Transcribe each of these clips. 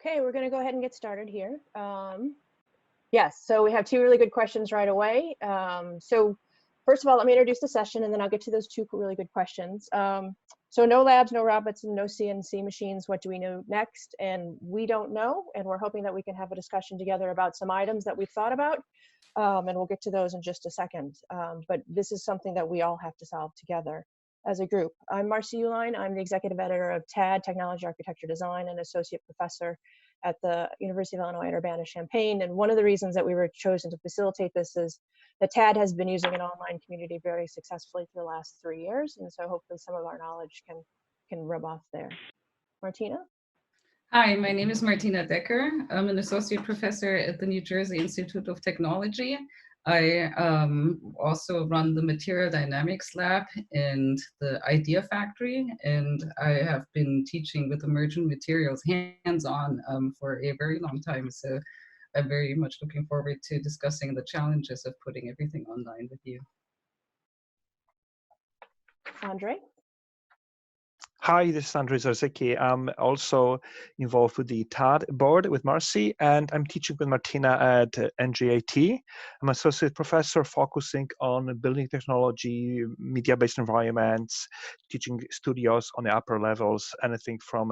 Okay, we're going to go ahead and get started here. Yes, so we have two really good questions right away. So first of all, let me introduce the session and then I'll get to those two really good questions. So no labs, no robots, and no CNC machines. What do we know next? And we don't know, and we're hoping that we can have a discussion together about some items that we've thought about, and we'll get to those in just a second. But this is something that we all have to solve together as a group. I'm Marci Uihlein. I'm the executive editor of TAD, Technology, Architecture, Design, and associate professor at the University of Illinois at Urbana-Champaign. And one of the reasons that we were chosen to facilitate this is that TAD has been using an online community very successfully for the last 3 years. And so hopefully some of our knowledge can rub off there. Martina? Hi, my name is Martina Becker. I'm an associate professor at the New Jersey Institute of Technology. I also run the Material Dynamics Lab and the Idea Factory, and I have been teaching with emergent materials hands-on for a very long time. So I'm very much looking forward to discussing the challenges of putting everything online with you. Andrzej? Hi, this is Andrzej Zarzycki. I'm also involved with the TAD board with Marci, and I'm teaching with Martina at NJIT. I'm an associate professor focusing on building technology, media-based environments, teaching studios on the upper levels, anything from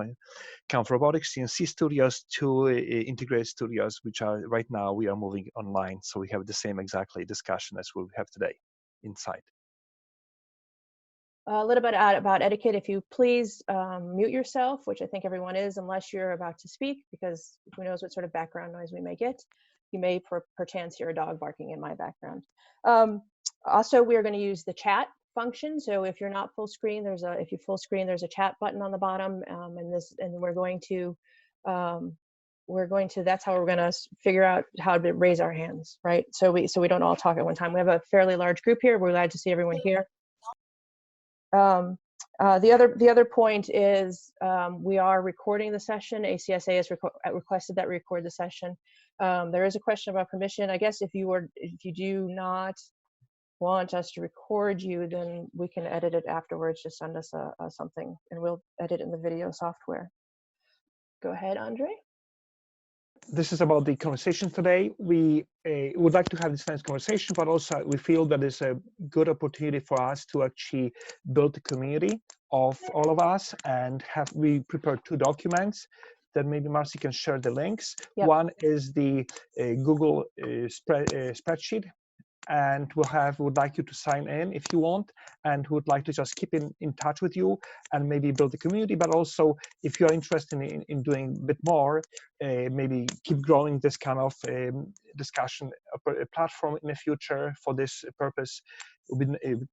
kind of robotics, CNC studios to integrated studios, which are right now we are moving online. So we have the same exactly discussion as we have today inside. A little bit about etiquette. If you please mute yourself, which I think everyone is, unless you're about to speak, because who knows what sort of background noise we may get. You may perchance hear a dog barking in my background. Also, we are going to use the chat function. So if you're not full screen, if you full screen, there's a chat button on the bottom, and we're going to that's how we're going to figure out how to raise our hands, right? So we don't all talk at one time. We have a fairly large group here. We're glad to see everyone here. The other point is we are recording the session. ACSA has requested that we record the session. There is a question about permission. I guess if you do not want us to record you, then we can edit it afterwards. Just send us something and we'll edit in the video software. Go ahead, Andrzej. This is about the conversation today. We would like to have this nice conversation, but also we feel that it's a good opportunity for us to actually build a community of all of us, and we prepared 2 documents that maybe Marci can share the links. Yep. One is the Google spreadsheet, and would like you to sign in if you want, and would like to just keep in touch with you and maybe build a community. But also, if you're interested in doing a bit more, maybe keep growing this kind of discussion platform in the future for this purpose,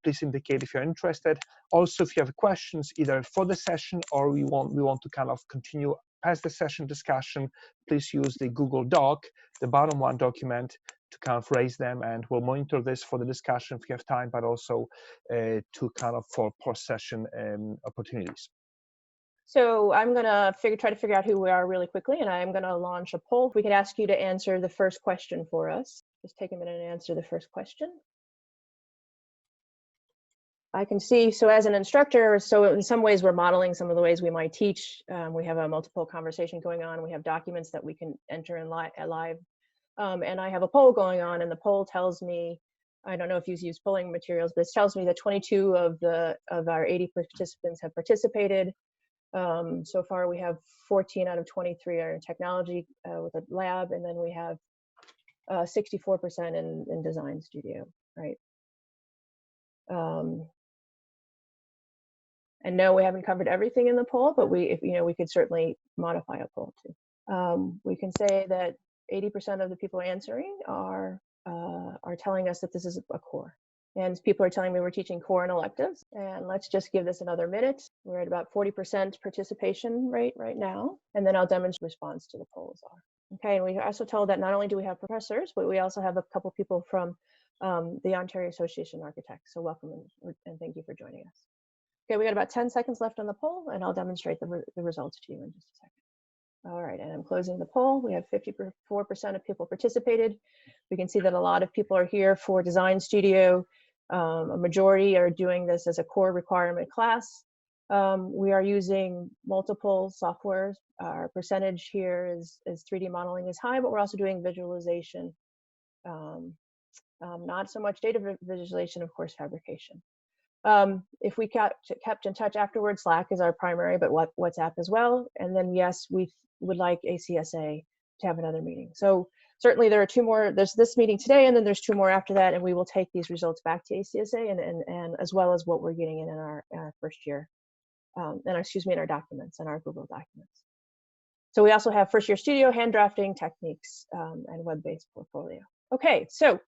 please indicate if you're interested. Also, if you have questions either for the session or we want to kind of continue past the session discussion, please use the Google Doc, the bottom one document, to kind of raise them, and we'll monitor this for the discussion if you have time, but also to kind of for post-session opportunities. So I'm going to try to figure out who we are really quickly, and I'm going to launch a poll. If we could ask you to answer the first question for us. Just take a minute and answer the first question. I can see, so as an instructor, so in some ways we're modeling some of the ways we might teach. We have a multiple conversation going on. We have documents that we can enter in live. And I have a poll going on, and the poll tells me, I don't know if you've used polling materials, but it tells me that 22 of our 80 participants have participated. So far we have 14 out of 23 are in technology with a lab, and then we have 64% in design studio, right? And no, we haven't covered everything in the poll, but we could certainly modify a poll too. We can say that 80% of the people answering are telling us that this is a core. And people are telling me we're teaching core and electives. And let's just give this another minute. We're at about 40% participation rate right now. And then I'll demonstrate response to the polls are. Okay, and we also told that not only do we have professors, but we also have a couple people from the Ontario Association of Architects. So welcome and thank you for joining us. Okay, we got about 10 seconds left on the poll, and I'll demonstrate the results to you in just a second. All right, and I'm closing the poll. We have 54% of people participated. We can see that a lot of people are here for design studio. A majority are doing this as a core requirement class. We are using multiple softwares. Our percentage here is 3D modeling is high, but we're also doing visualization. Not so much data visualization, of course, fabrication. If we kept in touch afterwards, Slack is our primary, but WhatsApp as well. And then yes, we would like ACSA to have another meeting. So certainly there are 2 more, there's this meeting today, and then there's 2 more after that, and we will take these results back to ACSA and as well as what we're getting in our first year, in our documents, in our Google documents. So we also have first year studio, hand drafting techniques, and web-based portfolio. Okay, so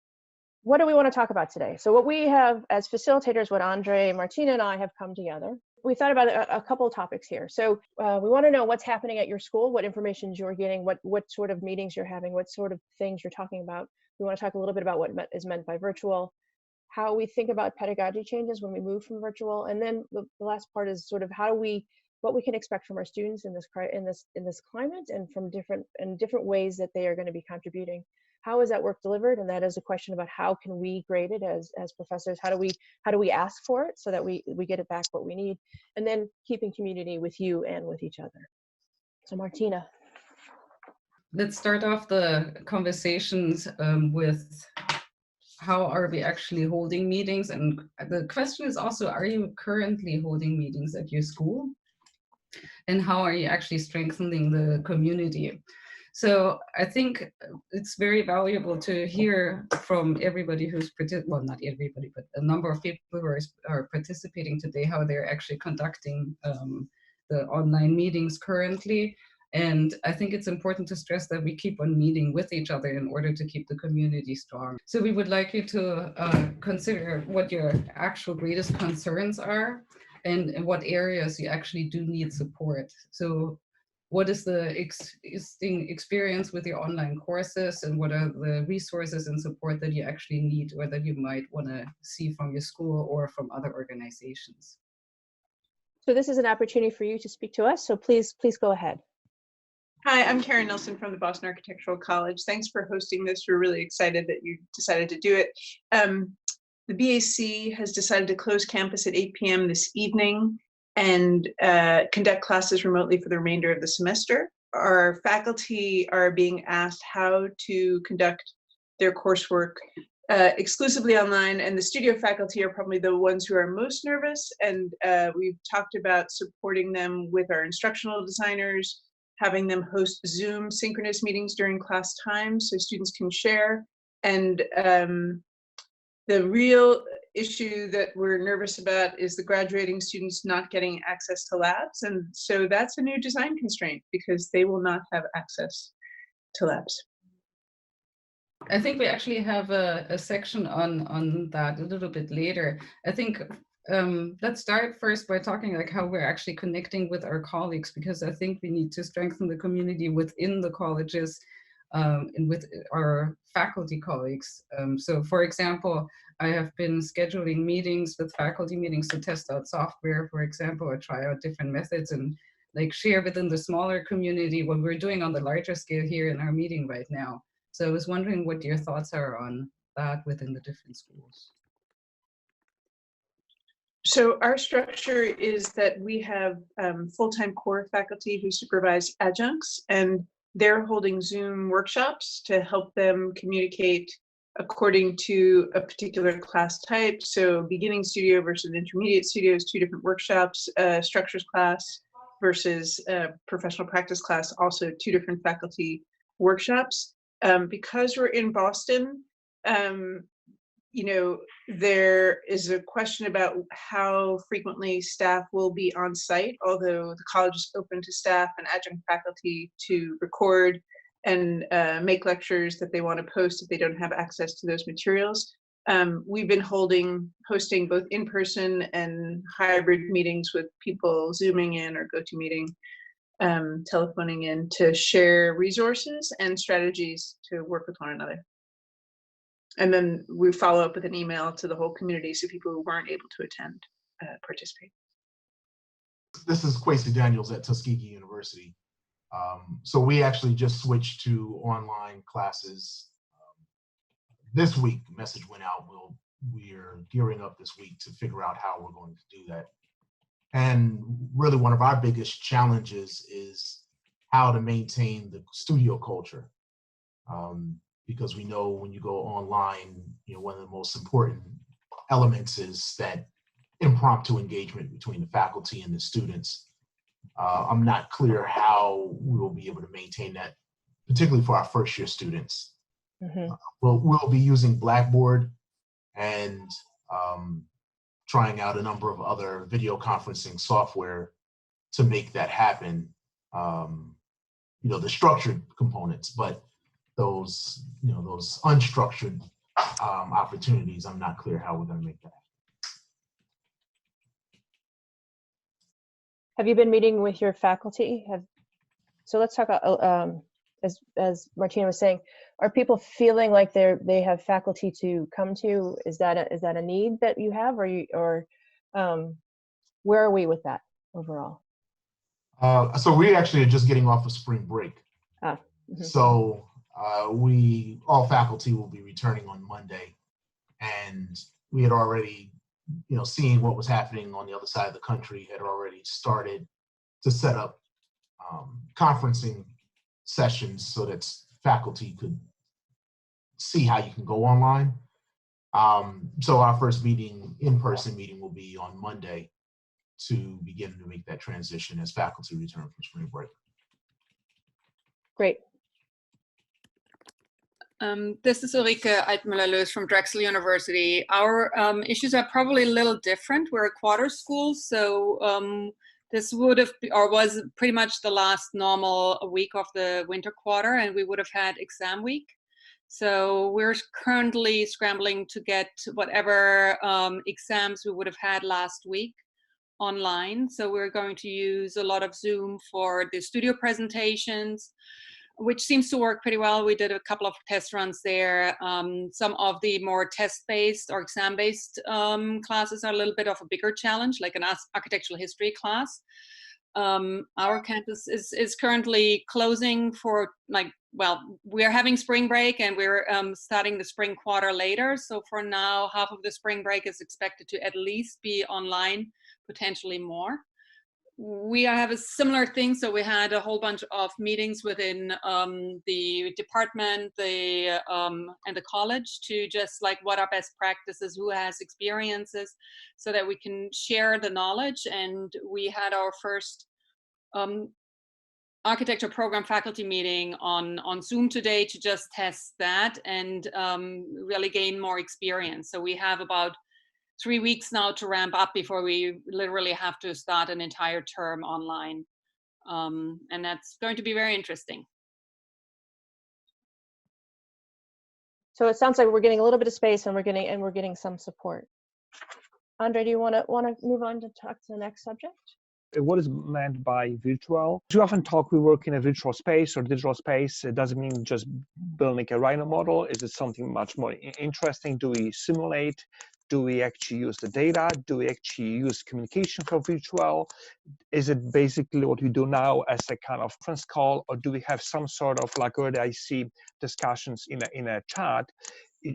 what do we want to talk about today? So what we have as facilitators, what Andrzej, Martina, and I have come together, we thought about a couple of topics here. So we want to know what's happening at your school, what information you're getting, what sort of meetings you're having, what sort of things you're talking about. We want to talk a little bit about what is meant by virtual, how we think about pedagogy changes when we move from virtual, and then the last part is sort of what we can expect from our students in this climate, and from different ways that they are going to be contributing. How is that work delivered? And that is a question about how can we grade it as professors? How do we ask for it so that we get it back what we need? And then keeping community with you and with each other. So Martina. Let's start off the conversations with how are we actually holding meetings? And the question is also, are you currently holding meetings at your school? And how are you actually strengthening the community? So I think it's very valuable to hear from everybody who's, well, not everybody, but a number of people who are participating today, how they're actually conducting the online meetings currently. And I think it's important to stress that we keep on meeting with each other in order to keep the community strong. So we would like you to consider what your actual greatest concerns are and in what areas you actually do need support. So what is the existing experience with your online courses, and what are the resources and support that you actually need or that you might want to see from your school or from other organizations? So this is an opportunity for you to speak to us, so please go ahead. Hi, I'm Karen Nilsson from the Boston Architectural College. Thanks for hosting this. We're really excited that you decided to do it. The BAC has decided to close campus at 8 p.m. this evening and conduct classes remotely for the remainder of the semester. Our faculty are being asked how to conduct their coursework exclusively online, and the studio faculty are probably the ones who are most nervous, and we've talked about supporting them with our instructional designers, having them host Zoom synchronous meetings during class time so students can share. And the real issue that we're nervous about is the graduating students not getting access to labs. And so that's a new design constraint because they will not have access to labs. I think we actually have a section on that a little bit later. I think let's start first by talking like how we're actually connecting with our colleagues, because I think we need to strengthen the community within the colleges and with our faculty colleagues. So for example, I have been scheduling meetings with faculty meetings to test out software, for example, or try out different methods and like share within the smaller community what we're doing on the larger scale here in our meeting right now. So I was wondering what your thoughts are on that within the different schools. So our structure is that we have full-time core faculty who supervise adjuncts, and they're holding Zoom workshops to help them communicate according to a particular class type. So beginning studio versus intermediate studio is 2 different workshops, structures class versus professional practice class, also 2 different faculty workshops. Because we're in Boston, you know, there is a question about how frequently staff will be on site, although the college is open to staff and adjunct faculty to record and make lectures that they want to post if they don't have access to those materials. We've been hosting both in-person and hybrid meetings with people Zooming in or GoToMeeting, telephoning in to share resources and strategies to work with one another. And then we follow up with an email to the whole community so people who weren't able to attend participate. This is Quasi Daniels at Tuskegee University. So we actually just switched to online classes this week. The message went out. We're gearing up this week to figure out how we're going to do that. And really one of our biggest challenges is how to maintain the studio culture. Because we know when you go online, one of the most important elements is that impromptu engagement between the faculty and the students. I'm not clear how we will be able to maintain that, particularly for our first year students. Mm-hmm. We'll be using Blackboard and trying out a number of other video conferencing software to make that happen. The structured components, but those unstructured opportunities, I'm not clear how we're going to make that. Have you been meeting with your faculty? So let's talk about, as Martina was saying, are people feeling like they have faculty to come to? Is that a need that you have, or where are we with that overall? So we actually are just getting off of spring break. Mm-hmm. So all faculty will be returning on Monday, and we had already, seeing what was happening on the other side of the country, had already started to set up conferencing sessions so that faculty could see how you can go online. So our first in-person meeting will be on Monday to begin to make that transition as faculty return from spring break. Great. This is Ulrike Altmüller-Lös from Drexel University. Our issues are probably a little different. We're a quarter school, so this would have or was pretty much the last normal week of the winter quarter, and we would have had exam week. So we're currently scrambling to get whatever exams we would have had last week online. So we're going to use a lot of Zoom for the studio presentations, which seems to work pretty well. We did a couple of test runs there. Some of the more test-based or exam-based classes are a little bit of a bigger challenge, like an architectural history class. Our campus is currently closing for we're having spring break and we're starting the spring quarter later. So for now, half of the spring break is expected to at least be online, potentially more. We have a similar thing. So we had a whole bunch of meetings within the department, and the college to just what are best practices, who has experiences, so that we can share the knowledge. And we had our first architecture program faculty meeting on Zoom today to just test that and really gain more experience. So we have about 3 weeks now to ramp up before we literally have to start an entire term online. And that's going to be very interesting. So it sounds like we're getting a little bit of space and we're getting some support. Andrzej, do you want to move on to talk to the next subject? What is meant by virtual? We often talk we work in a virtual space or digital space. It doesn't mean just building a Rhino model. Is it something much more interesting? Do we simulate? Do we actually use the data? Do we actually use communication for virtual? Is it basically what we do now as a kind of conference call, or do we have some sort of, like already I see discussions in a chat?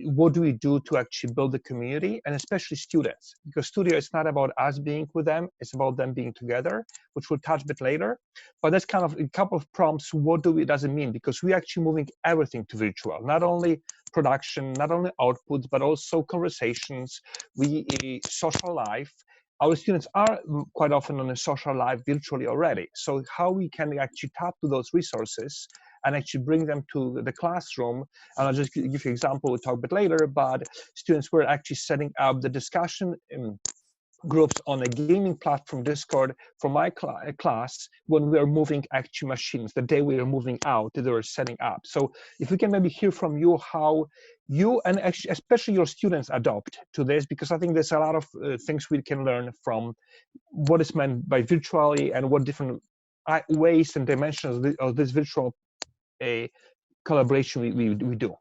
What do we do to actually build the community, and especially students? Because studio is not about us being with them, it's about them being together, which we'll touch a bit later. But that's kind of a couple of prompts. What does it mean? Because we're actually moving everything to virtual, not only production, not only outputs, but also conversations, social life. Our students are quite often on a social life virtually already. So how we can actually tap to those resources and actually bring them to the classroom. And I'll just give you an example, we'll talk a bit later, but students were actually setting up the discussion groups on a gaming platform, Discord, for my class when we are moving actual machines, the day we are moving out, they were setting up. So if we can maybe hear from you how you, and actually especially your students, adopt to this, because I think there's a lot of things we can learn from what is meant by virtually and what different ways and dimensions of this virtual collaboration we do.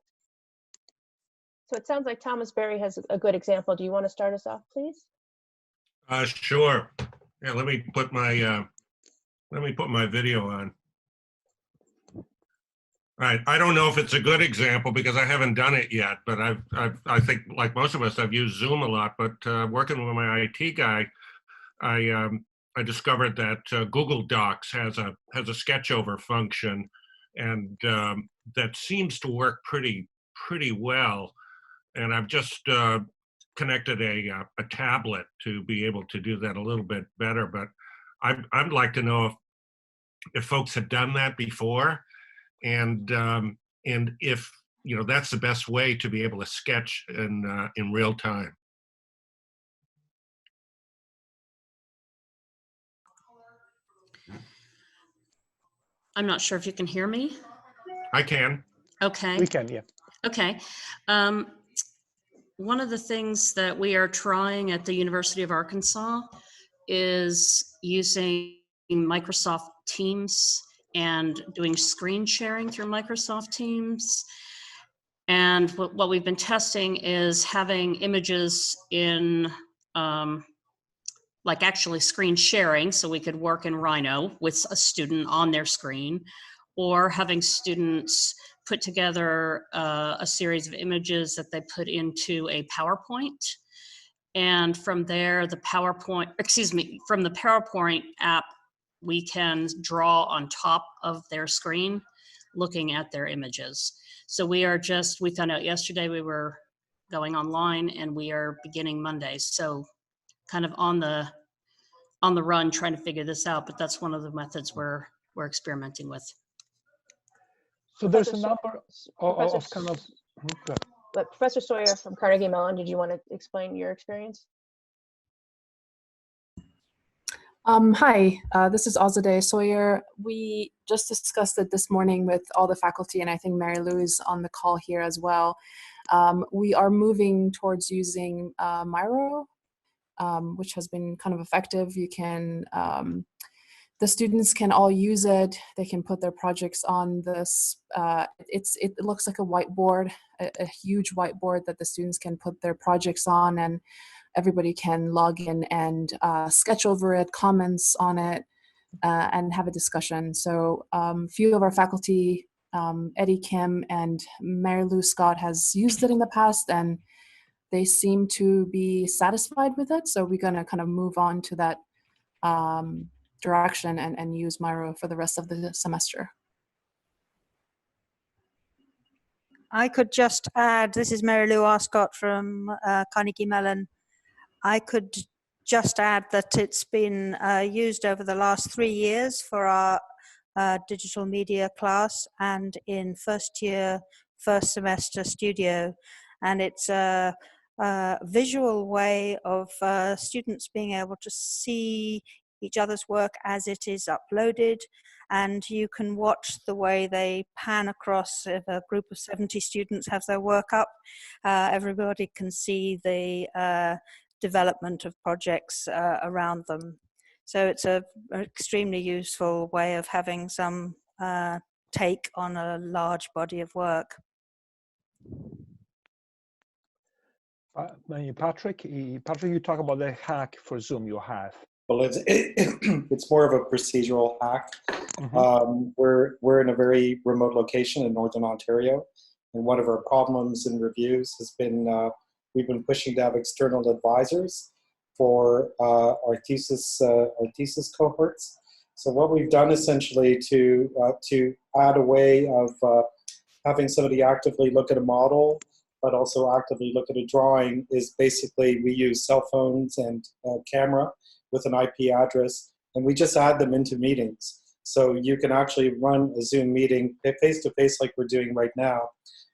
So it sounds like Thomas Berry has a good example. Do you want to start us off, please? Sure. Yeah, let me put my video on. All right. I don't know if it's a good example because I haven't done it yet, but I think like most of us, I've used Zoom a lot. But working with my IT guy, I I discovered that Google Docs has a sketchover function, and that seems to work pretty well. And I've just connected a tablet to be able to do that a little bit better. But I'd like to know if folks have done that before, and if that's the best way to be able to sketch in real time. I'm not sure if you can hear me. I can. Okay. We can, yeah. Okay. One of the things that we are trying at the University of Arkansas is using Microsoft Teams and doing screen sharing through Microsoft Teams. And what we've been testing is having images in like actually screen sharing, so we could work in Rhino with a student on their screen, or having students put together a series of images that they put into a PowerPoint. And from there, from the PowerPoint app, we can draw on top of their screen, looking at their images. So we found out yesterday we were going online, and we are beginning Monday. So kind of on the run trying to figure this out, but that's one of the methods we're experimenting with. So there's a number of kind of. But Professor Sawyer from Carnegie Mellon, did you want to explain your experience? Hi, this is Azadeh Sawyer. We just discussed it this morning with all the faculty, and I think Mary Lou is on the call here as well. We are moving towards using Miro, which has been kind of effective. You can, the students can all use it. They can put their projects on this. It looks like a whiteboard, a huge whiteboard that the students can put their projects on, and everybody can log in and sketch over it, comments on it, and have a discussion. So a few of our faculty, Eddie Kim and Mary Lou Scott, has used it in the past, and they seem to be satisfied with it. So we're going to kind of move on to that direction and use Miro for the rest of the semester. I could just add, this is Mary Lou Scott from Carnegie Mellon. I could just add that it's been used over the last 3 years for our digital media class and in first semester studio. And it's a visual way of students being able to see each other's work as it is uploaded, and you can watch the way they pan across. If a group of 70 students have their work up, everybody can see the development of projects around them. So it's an extremely useful way of having some take on a large body of work. Patrick, you talk about the hack for Zoom you have. Well, it's more of a procedural hack. Mm-hmm. We're in a very remote location in Northern Ontario, and one of our problems in reviews has been we've been pushing to have external advisors for our thesis cohorts. So what we've done essentially to add a way of having somebody actively look at a model, but also actively look at a drawing, is basically we use cell phones and camera with an IP address, and we just add them into meetings. So you can actually run a Zoom meeting face-to-face like we're doing right now,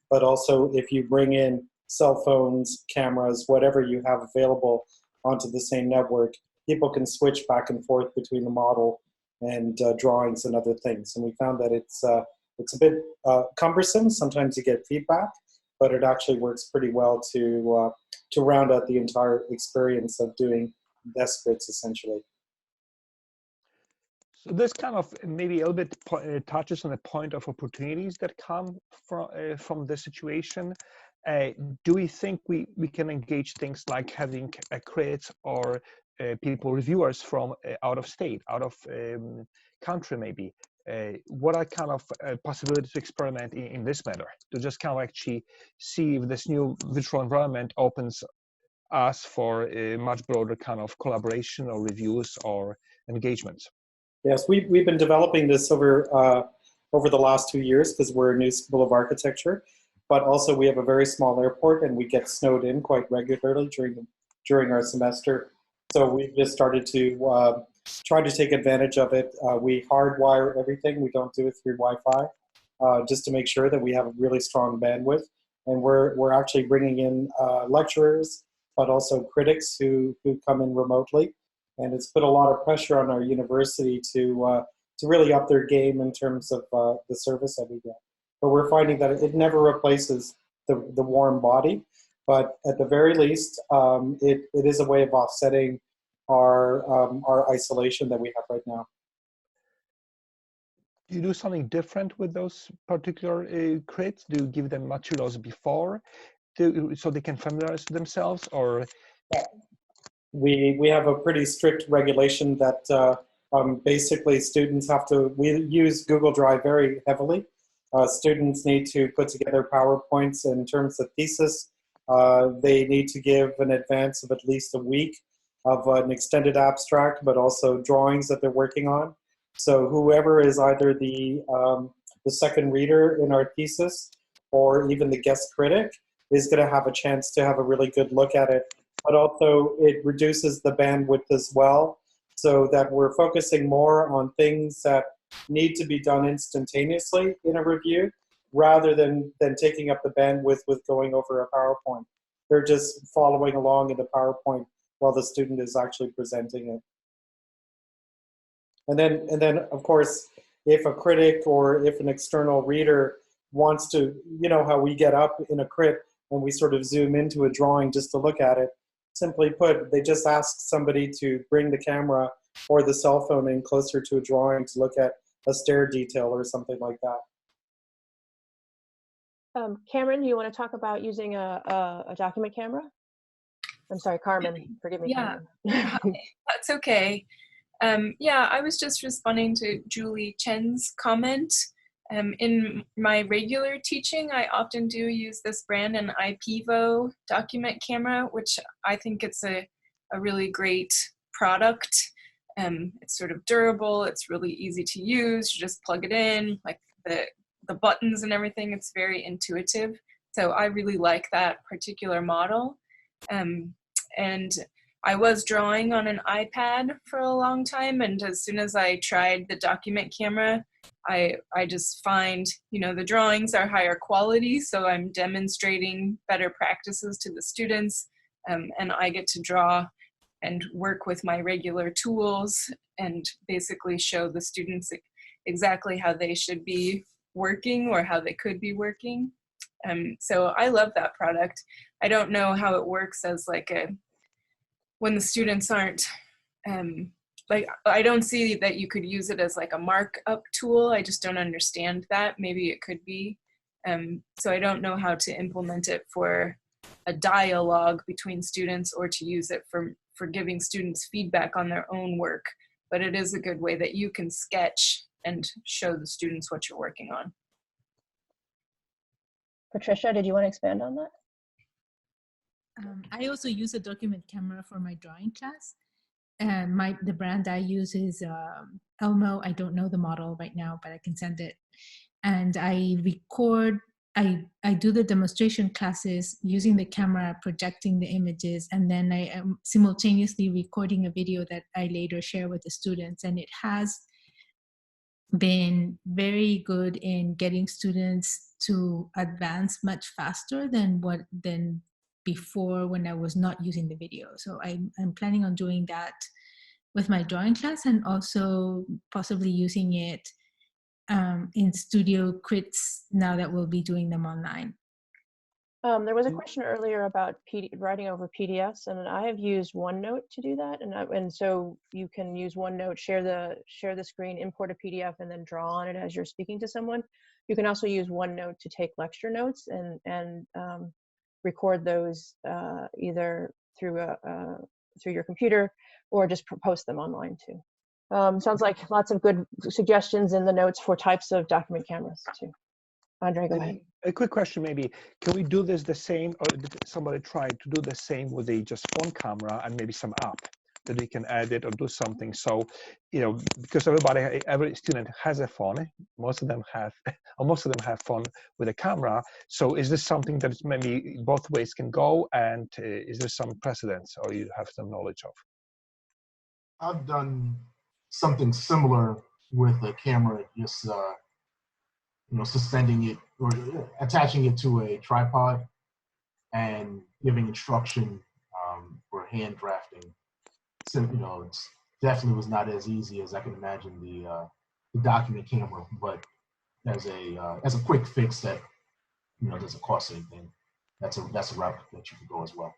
but also if you bring in cell phones, cameras, whatever you have available onto the same network, people can switch back and forth between the model and drawings and other things. And we found that it's a bit cumbersome. Sometimes you get feedback, but it actually works pretty well to round out the entire experience of doing desk splits essentially. So this kind of maybe a little bit touches on the point of opportunities that come from this situation. Do we think we can engage things like having credits or reviewers from out of state, out of country maybe? What are kind of possibilities to experiment in this matter, to just kind of actually see if this new virtual environment opens us for a much broader kind of collaboration or reviews or engagements? Yes, we've been developing this over the last 2 years because we're a new school of architecture, but also we have a very small airport and we get snowed in quite regularly during our semester. So we've just started to try to take advantage of it. We hardwire everything. We don't do it through Wi-Fi, just to make sure that we have a really strong bandwidth. And we're actually bringing in lecturers, but also critics who come in remotely. And it's put a lot of pressure on our university to really up their game in terms of the service that we get. But we're finding that it never replaces the warm body. But at the very least, it is a way of offsetting our isolation that we have right now. Do you do something different with those particular crits? Do you give them materials before so they can familiarize themselves, or? We have a pretty strict regulation that basically students have to, we use Google Drive very heavily. Students need to put together PowerPoints in terms of thesis. They need to give an advance of at least a week of an extended abstract, but also drawings that they're working on. So whoever is either the second reader in our thesis or even the guest critic is going to have a chance to have a really good look at it. But also it reduces the bandwidth as well, so that we're focusing more on things that need to be done instantaneously in a review, rather than taking up the bandwidth with going over a PowerPoint. They're just following along in the PowerPoint while the student is actually presenting it. And then of course, if a critic or if an external reader wants to, you know how we get up in a crit and we sort of zoom into a drawing just to look at it, simply put, they just ask somebody to bring the camera or the cell phone in closer to a drawing to look at a stair detail or something like that. Cameron, do you want to talk about using a document camera? I'm sorry, Carmen, forgive me. Yeah, Carmen. that's okay. Yeah, I was just responding to Julie Chen's comment. In my regular teaching, I often do use this brand, an IPEVO document camera, which I think it's a really great product. It's sort of durable, it's really easy to use, you just plug it in, like the buttons and everything, it's very intuitive. So I really like that particular model. And I was drawing on an iPad for a long time, and as soon as I tried the document camera, I just find, you know, the drawings are higher quality, so I'm demonstrating better practices to the students, and I get to draw and work with my regular tools and basically show the students exactly how they should be working or how they could be working. So I love that product. I don't know how it works as like when the students aren't, like, I don't see that you could use it as like a markup tool. I just don't understand that. Maybe it could be. So I don't know how to implement it for a dialogue between students or to use it for giving students feedback on their own work. But it is a good way that you can sketch and show the students what you're working on. Patricia, did you want to expand on that? I also use a document camera for my drawing class. And the brand I use is Elmo. I don't know the model right now, but I can send it. And I record, I do the demonstration classes using the camera, projecting the images, and then I am simultaneously recording a video that I later share with the students. And it has been very good in getting students to advance much faster than before when I was not using the video. So I'm planning on doing that with my drawing class, and also possibly using it in studio crits now that we'll be doing them online. There was a question earlier about writing over PDFs, and I have used OneNote to do that. And so you can use OneNote, share the screen, import a PDF, and then draw on it as you're speaking to someone. You can also use OneNote to take lecture notes and record those either through your computer or just post them online too. Sounds like lots of good suggestions in the notes for types of document cameras too. Andrzej, go ahead. A quick question maybe, can we do this the same, or did somebody try to do the same with a just phone camera and maybe some app? that we can edit or do something. So, because every student has a phone, most of them have, or most of them have phone with a camera. So is this something that maybe both ways can go? And is there some precedence or you have some knowledge of? I've done something similar with a camera, just suspending it or attaching it to a tripod and giving instruction for hand drafting. So it definitely was not as easy as I can imagine the document camera, but as a quick fix that doesn't cost anything, that's a route that you could go as well.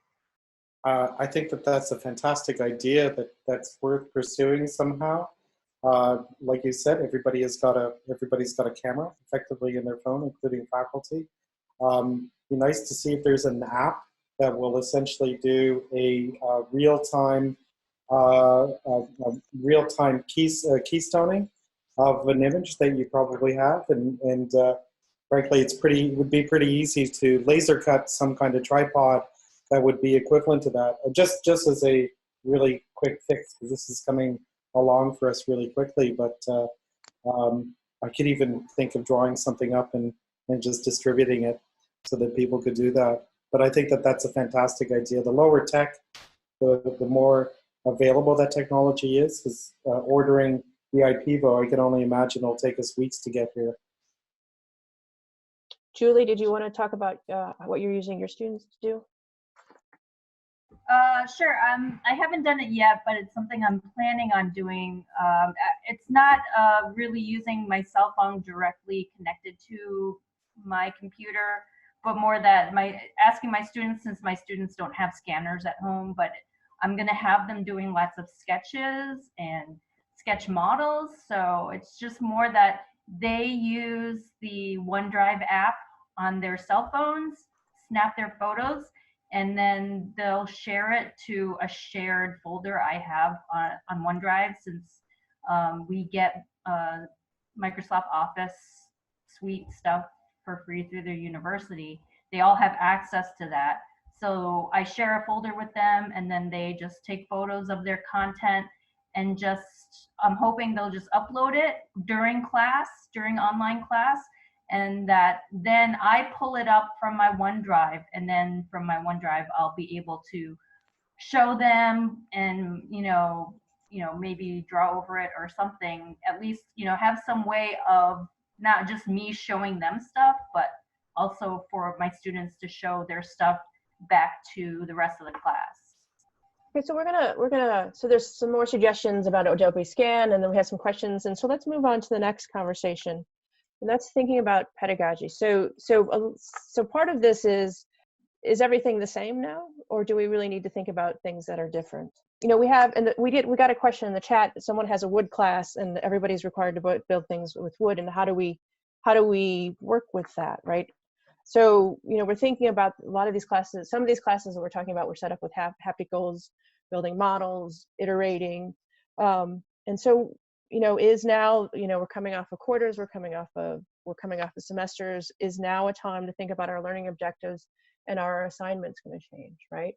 I think that's a fantastic idea that's worth pursuing somehow. Like you said, everybody's got a camera effectively in their phone, including faculty. Be nice to see if there's an app that will essentially do a real-time keystoning of an image that you probably have, and frankly, it would be pretty easy to laser cut some kind of tripod that would be equivalent to that, just as a really quick fix, because this is coming along for us really quickly. But I could even think of drawing something up and just distributing it so that people could do that. But I think that's a fantastic idea. The lower tech, the more available that technology is, because ordering the IPVO, I can only imagine it'll take us weeks to get here. Julie, did you want to talk about what you're using your students to do? Sure. I haven't done it yet, but it's something I'm planning on doing. It's not really using my cell phone directly connected to my computer, but more that asking my students, since my students don't have scanners at home, but I'm going to have them doing lots of sketches and sketch models. So it's just more that they use the OneDrive app on their cell phones, snap their photos, and then they'll share it to a shared folder I have on OneDrive, since we get Microsoft Office suite stuff for free through their university. They all have access to that. So I share a folder with them, and then they just take photos of their content, and I'm hoping they'll just upload it during online class, and that then I pull it up from my OneDrive, and then from my OneDrive I'll be able to show them and maybe draw over it or something, at least have some way of not just me showing them stuff, but also for my students to show their stuff back to the rest of the class. Okay, so so there's some more suggestions about Adobe Scan, and then we have some questions, and so let's move on to the next conversation. And that's thinking about pedagogy. So part of this is everything the same now, or do we really need to think about things that are different? We got a question in the chat that someone has a wood class and everybody's required to build things with wood, and how do we work with that, right? So we're thinking about a lot of these classes. Some of these classes that we're talking about were set up with haptic goals, building models, iterating, and so is now, we're coming off of quarters, we're coming off of semesters. Is now a time to think about our learning objectives and our assignments going to change, right?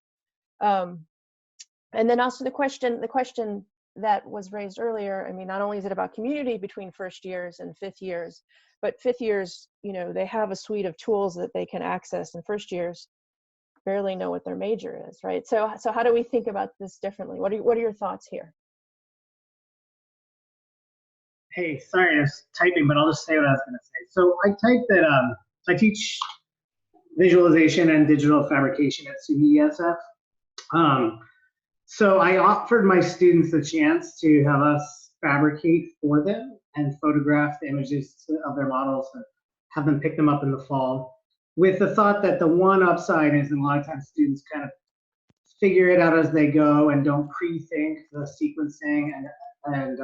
And then also the question that was raised earlier, not only is it about community between first years and fifth years, but fifth years, they have a suite of tools that they can access, and first years barely know what their major is, right? So how do we think about this differently? What are your thoughts here? Hey, sorry, I was typing, but I'll just say what I was going to say. So I typed that I teach visualization and digital fabrication at UESF. So I offered my students the chance to have us fabricate for them and photograph the images of their models and have them pick them up in the fall, with the thought that the one upside is that a lot of times students kind of figure it out as they go and don't pre-think the sequencing and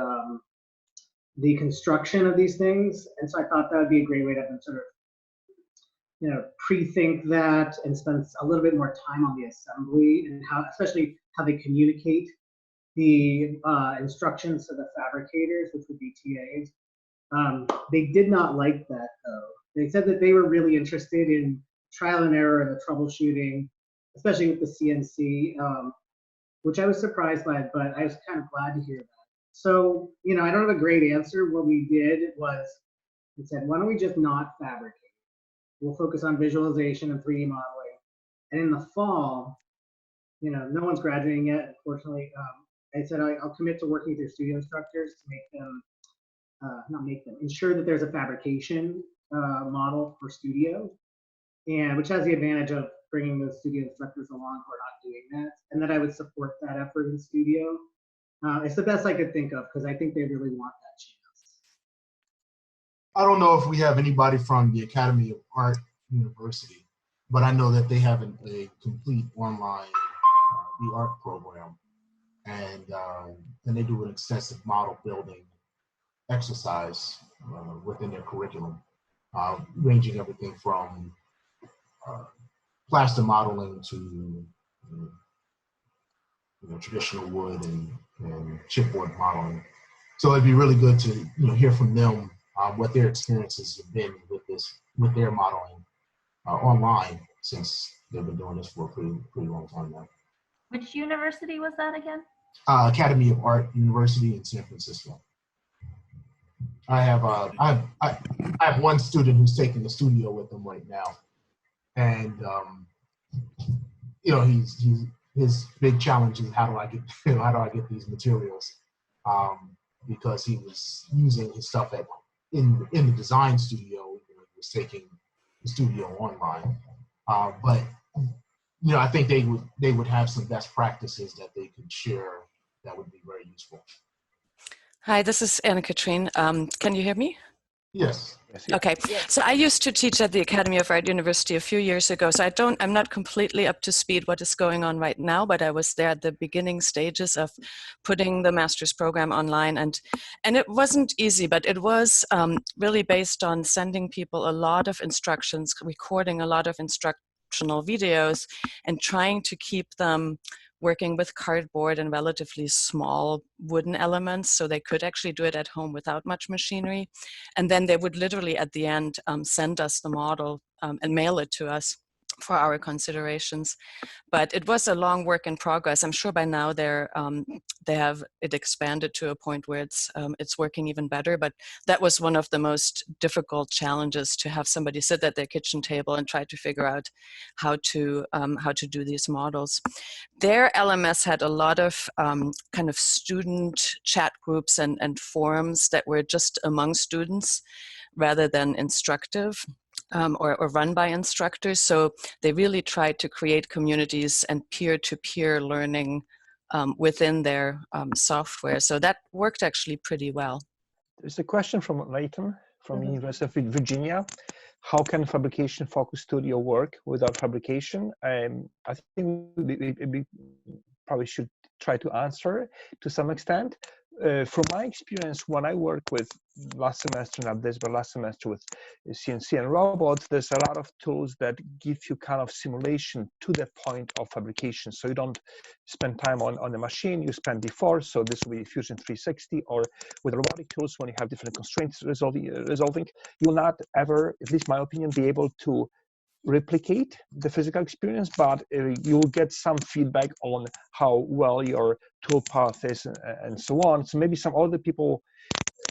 the construction of these things. And so I thought that would be a great way to have them sort of, pre-think that and spend a little bit more time on the assembly and especially how they communicate the instructions to the fabricators, which would be TAs. They did not like that though. They said that they were really interested in trial and error and the troubleshooting, especially with the CNC. which I was surprised by, but I was kind of glad to hear that. So, you know, I don't have a great answer. What we did was we said, why don't we just not fabricate? We'll focus on visualization and 3D modeling. And in the fall, you know, no one's graduating yet, unfortunately. I said I'll commit to working with your studio instructors to make them, ensure that there's a fabrication model for studio, and which has the advantage of bringing those studio instructors along who are not doing that, and that I would support that effort in studio. It's the best I could think of because I think they really want that chance. I don't know if we have anybody from the Academy of Art University, but I know that they have a complete online art program, and they do an extensive model building exercise within their curriculum, ranging everything from plaster modeling to traditional wood and chipboard modeling. So it'd be really good to hear from them what their experiences have been with their modeling online, since they've been doing this for a pretty long time now. Which university was that again? Academy of Art University in San Francisco. I have one student who's taking the studio with them right now, and his big challenge is how do I get these materials, because he was using his stuff in the design studio. He was taking the studio online, but I think they would have some best practices that they could share that would be very useful. Hi, this is Anna-Katrine. Can you hear me? Yes. Okay. Yes. So I used to teach at the Academy of Art University a few years ago. So I'm not completely up to speed what is going on right now, but I was there at the beginning stages of putting the master's program online, and it wasn't easy, but it was really based on sending people a lot of instructions, recording a lot of instructional videos, and trying to keep them working with cardboard and relatively small wooden elements, so they could actually do it at home without much machinery. And then they would literally at the end send us the model and mail it to us for our considerations. But it was a long work in progress. I'm sure by now they have it expanded to a point where it's working even better. But that was one of the most difficult challenges, to have somebody sit at their kitchen table and try to figure out how to do these models. Their LMS had a lot of kind of student chat groups and forums that were just among students rather than instructive. Or run by instructors. So they really tried to create communities and peer-to-peer learning within their software. So that worked actually pretty well. There's a question from Leighton from University of Virginia. How can fabrication-focused studio work without fabrication? I think we probably should try to answer to some extent. From my experience, when I work with last semester, not this, but last semester with CNC and robots, there's a lot of tools that give you kind of simulation to the point of fabrication. So you don't spend time on the machine, you spend before. So this will be Fusion 360, or with robotic tools, when you have different constraints resolving, you'll not ever, at least my opinion, be able to replicate the physical experience, but you'll get some feedback on how well your tool path is and so on. So maybe some other people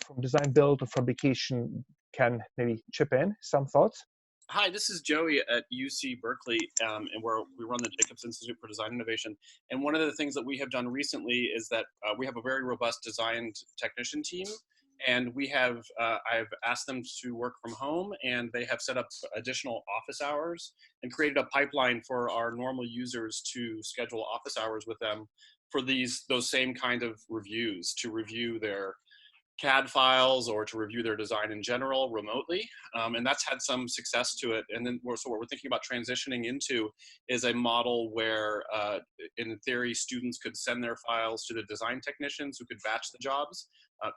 from design build or fabrication can maybe chip in some thoughts. Hi, this is Joey at UC Berkeley, and we run the Jacobs Institute for Design Innovation. And one of the things that we have done recently is that we have a very robust design technician team. And we have, I've asked them to work from home, and they have set up additional office hours and created a pipeline for our normal users to schedule office hours with them for those same kind of reviews, to review their CAD files or to review their design in general remotely. And that's had some success to it. And then so what we're thinking about transitioning into is a model where, in theory, students could send their files to the design technicians who could batch the jobs.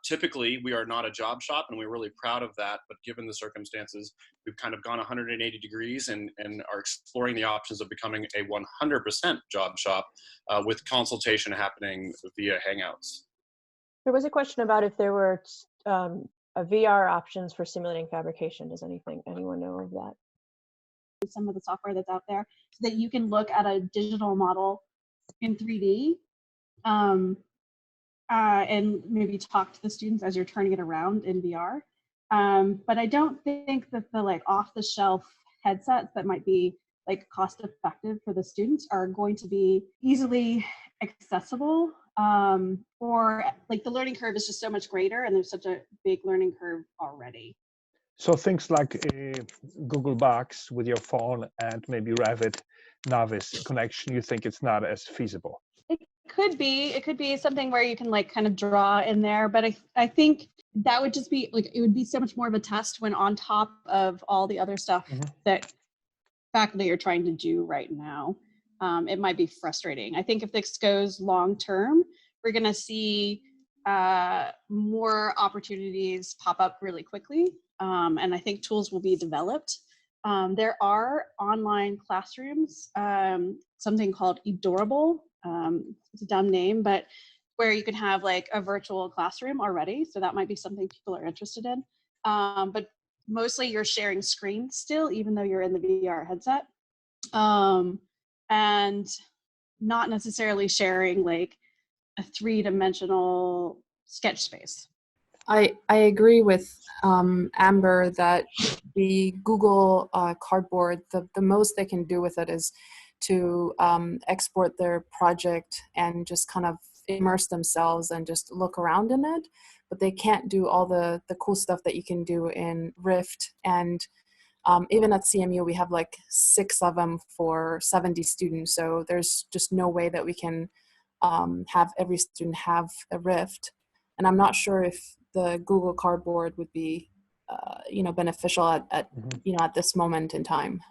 Typically, we are not a job shop, and we're really proud of that. But given the circumstances, we've kind of gone 180 degrees and are exploring the options of becoming a 100% job shop with consultation happening via Hangouts. There was a question about if there were VR options for simulating fabrication. Does anyone know of that? Some of the software that's out there, so that you can look at a digital model in 3D and maybe talk to the students as you're turning it around in VR. But I don't think that the like off-the-shelf headsets that might be like cost effective for the students are going to be easily accessible, or like the learning curve is just so much greater and there's such a big learning curve already. So things like Google Docs with your phone and maybe Revit Navis connection, you think it's not as feasible? It could be something where you can like kind of draw in there, but I think that would just be like, it would be so much more of a test when on top of all the other stuff that faculty are trying to do right now. It might be frustrating. I think if this goes long term, we're going to see more opportunities pop up really quickly. And I think tools will be developed. There are online classrooms, something called Adorable. It's a dumb name, but where you can have like a virtual classroom already. So that might be something people are interested in. But mostly you're sharing screens still, even though you're in the VR headset. And not necessarily sharing like a three-dimensional sketch space. I agree with Amber that the Google Cardboard, the most they can do with it is to export their project and just kind of immerse themselves and just look around in it. But they can't do all the cool stuff that you can do in Rift. And even at CMU, we have like 6 of them for 70 students. So there's just no way that we can have every student have a Rift. And I'm not sure if the Google Cardboard would be, beneficial at this moment in time.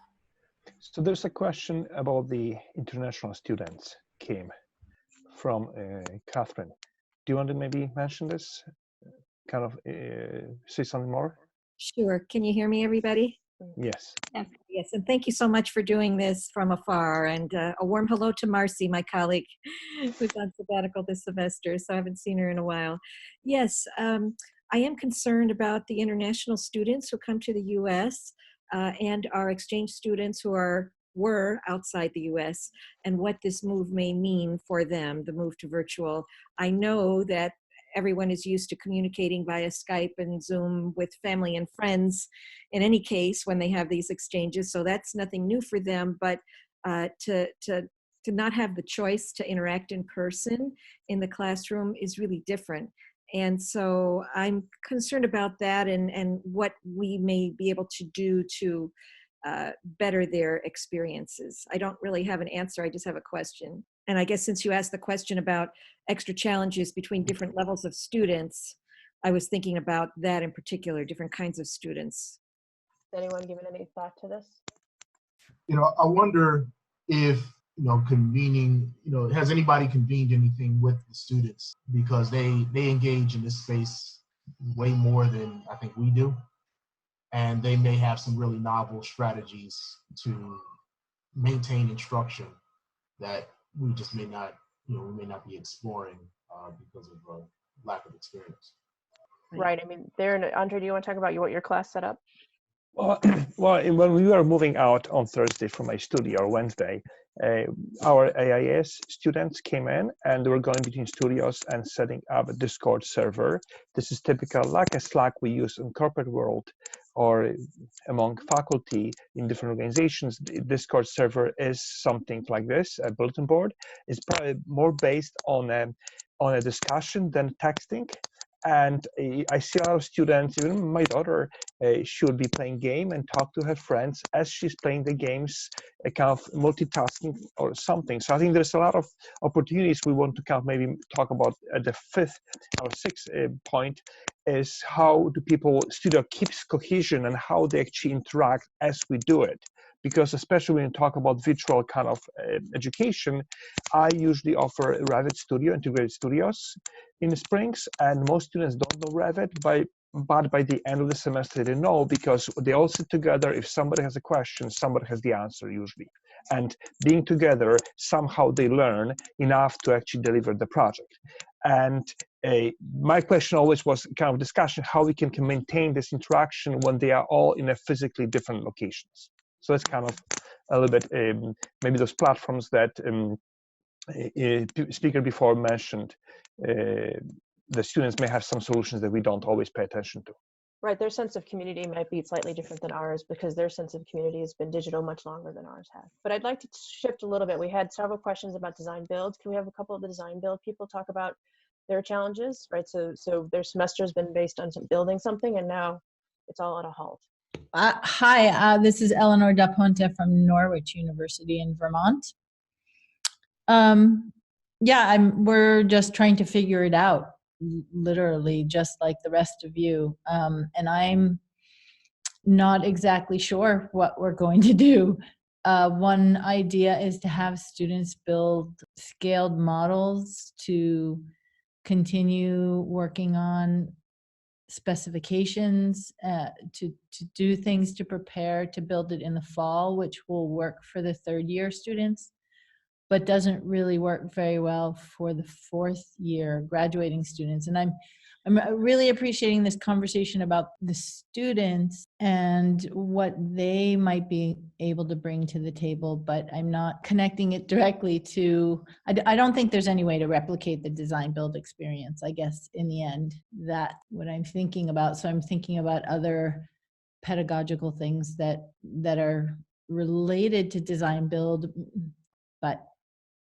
So there's a question about the international students came from Catherine. Do you want to maybe mention this? Kind of say something more? Sure. Can you hear me, everybody? Yes. Yes, and thank you so much for doing this from afar. And a warm hello to Marci, my colleague, who's on sabbatical this semester, so I haven't seen her in a while. Yes, I am concerned about the international students who come to the U.S. And our exchange students who were outside the U.S. and what this move may mean for them, the move to virtual. I know that everyone is used to communicating via Skype and Zoom with family and friends in any case when they have these exchanges, so that's nothing new for them, but to not have the choice to interact in person in the classroom is really different. And so I'm concerned about that and what we may be able to do to better their experiences. I don't really have an answer, I just have a question. And I guess since you asked the question about extra challenges between different levels of students, I was thinking about that in particular, different kinds of students. Has anyone given any thought to this? I wonder if, convening, has anybody convened anything with the students? Because they engage in this space way more than I think we do. And they may have some really novel strategies to maintain instruction that we just may not, we may not be exploring because of lack of experience. Right. I mean, Andrzej, do you want to talk about what your class set up? Well, when we were moving out on Thursday from my studio, or Wednesday, our AIS students came in and they were going between studios and setting up a Discord server. This is typical, like a Slack we use in corporate world or among faculty in different organizations. The Discord server is something like this, a bulletin board. It's probably more based on a discussion than texting. And I see a lot of students, even my daughter, she would be playing game and talk to her friends as she's playing the games, kind of multitasking or something. So I think there's a lot of opportunities we want to kind of maybe talk about at the 5th or 6th point is how do studio keeps cohesion and how they actually interact as we do it. Because especially when you talk about virtual kind of education, I usually offer Revit Studio, integrated studios in the springs, and most students don't know Revit, but by the end of the semester they know because they all sit together. If somebody has a question, somebody has the answer usually. And being together, somehow they learn enough to actually deliver the project. And my question always was kind of discussion, how we can maintain this interaction when they are all in a physically different locations. So it's kind of a little bit maybe those platforms that speaker before mentioned, the students may have some solutions that we don't always pay attention to. Right, their sense of community might be slightly different than ours because their sense of community has been digital much longer than ours has. But I'd like to shift a little bit. We had several questions about design builds. Can we have a couple of the design build people talk about their challenges, right? So their semester has been based on building something and now it's all at a halt. Hi, this is Eleanor Da Ponte from Norwich University in Vermont. Yeah, we're just trying to figure it out, literally, just like the rest of you. And I'm not exactly sure what we're going to do. One idea is to have students build scaled models to continue working on specifications, to do things to prepare to build it in the fall, which will work for the third year students, but doesn't really work very well for the fourth year graduating students. And I'm really appreciating this conversation about the students and what they might be able to bring to the table, but I'm not connecting it directly to, I don't think there's any way to replicate the design build experience, I guess, in the end. That's what I'm thinking about. So I'm thinking about other pedagogical things that are related to design build, but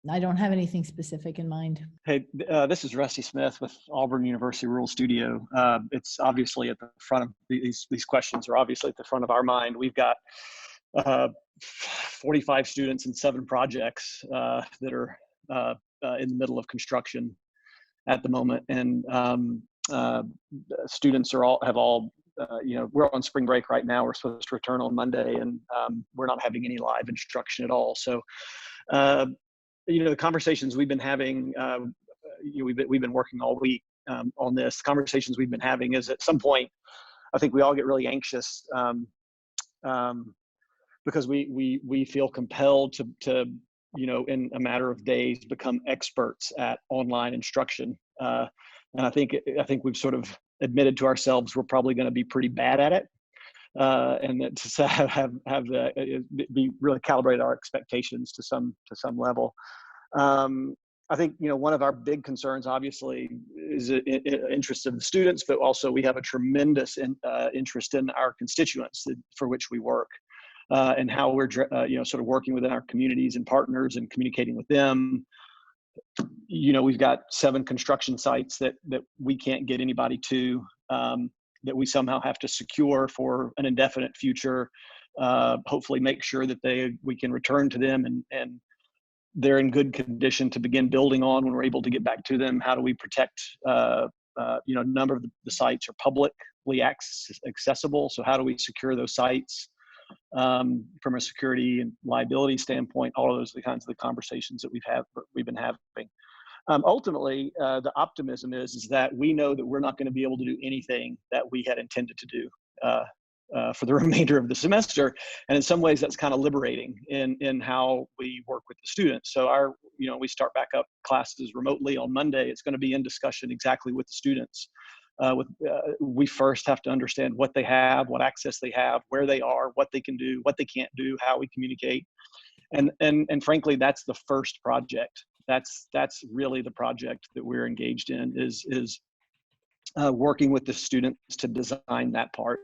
I don't have anything specific in mind. Hey, this is Rusty Smith with Auburn University Rural Studio. It's obviously at the front of these questions are obviously at the front of our mind. We've got 45 students and 7 projects that are in the middle of construction at the moment, and students are all we're on spring break right now. We're supposed to return on Monday, and we're not having any live instruction at all. So. The conversations we've been having, we've been working all week on this. Conversations we've been having is at some point, I think we all get really anxious because we feel compelled to in a matter of days become experts at online instruction. And I think we've sort of admitted to ourselves we're probably going to be pretty bad at it. And that to be really calibrate our expectations to some level. I think one of our big concerns, obviously, is interest of the students, but also we have a tremendous interest in our constituents for which we work, and how we're sort of working within our communities and partners and communicating with them. We've got 7 construction sites that we can't get anybody to. That we somehow have to secure for an indefinite future, hopefully make sure that we can return to them and they're in good condition to begin building on when we're able to get back to them. How do we protect, a number of the sites are publicly accessible. So how do we secure those sites from a security and liability standpoint? All of those are the kinds of the conversations that we've been having. Ultimately, the optimism is that we know that we're not going to be able to do anything that we had intended to do for the remainder of the semester, and in some ways that's kind of liberating in how we work with the students. So we start back up classes remotely on Monday. It's going to be in discussion exactly with the students. We first have to understand what they have, what access they have, where they are, what they can do, what they can't do, how we communicate, and frankly, that's the first project. That's really the project that we're engaged in is working with the students to design that part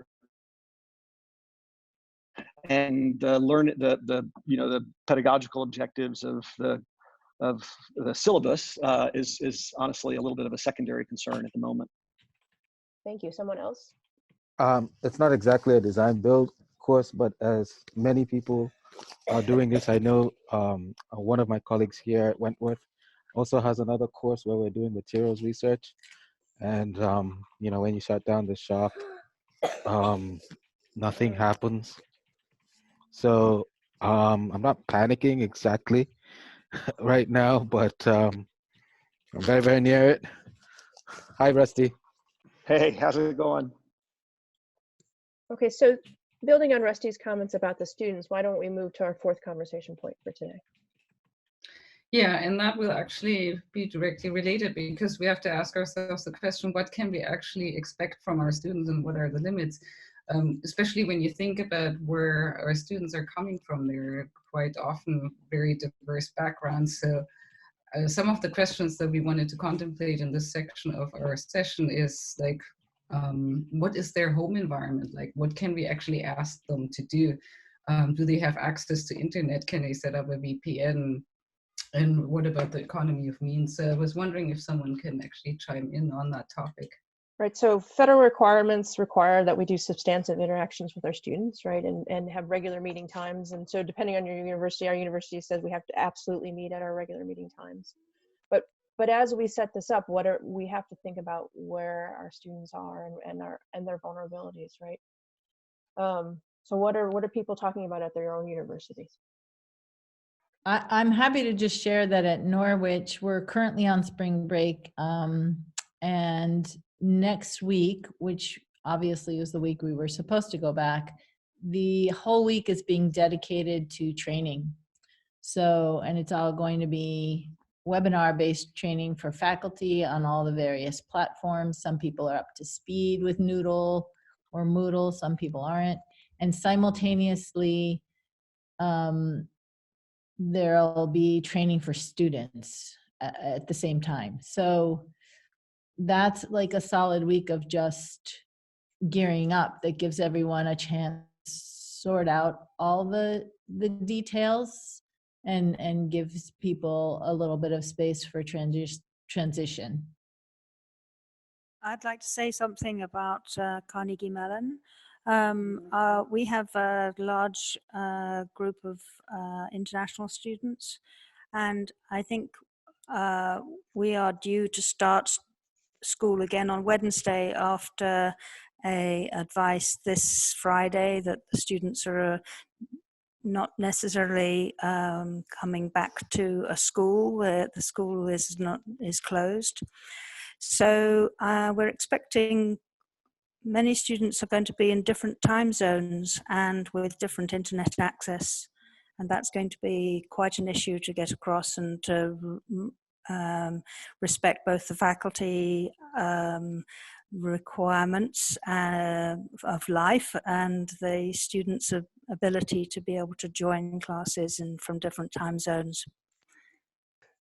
and learn the pedagogical objectives of the syllabus is honestly a little bit of a secondary concern at the moment. Thank you. Someone else? It's not exactly a design build course, but as many people are doing this, I know one of my colleagues here at Wentworth also has another course where we're doing materials research. And, when you shut down the shop, nothing happens. So I'm not panicking exactly right now, but I'm very, very near it. Hi, Rusty. Hey, how's it going? Okay, so building on Rusty's comments about the students, why don't we move to our 4th conversation point for today? Yeah, and that will actually be directly related because we have to ask ourselves the question, what can we actually expect from our students and what are the limits? Especially when you think about where our students are coming from. They're quite often very diverse backgrounds. So some of the questions that we wanted to contemplate in this section of our session is like, what is their home environment like? What can we actually ask them to do? Do they have access to internet? Can they set up a VPN? And what about the economy of means? So I was wondering if someone can actually chime in on that topic. Right, so federal requirements require that we do substantive interactions with our students, right, and have regular meeting times. And so depending on your university, our university says we have to absolutely meet at our regular meeting times. But as we set this up, we have to think about where our students are and their vulnerabilities, right? So what are people talking about at their own universities? I'm happy to just share that at Norwich, we're currently on spring break, and next week, which obviously is the week we were supposed to go back, the whole week is being dedicated to training. So, and it's all going to be webinar-based training for faculty on all the various platforms. Some people are up to speed with Noodle or Moodle, some people aren't. And simultaneously, there'll be training for students at the same time. So that's like a solid week of just gearing up that gives everyone a chance to sort out all the details and gives people a little bit of space for transition. I'd like to say something about Carnegie Mellon. We have a large group of international students, and I think we are due to start school again on Wednesday after a advice this Friday that the students are not necessarily coming back to a school where the school is closed. So we're expecting many students are going to be in different time zones and with different internet access. And that's going to be quite an issue to get across and to respect both the faculty requirements of life and the students' ability to be able to join classes from different time zones.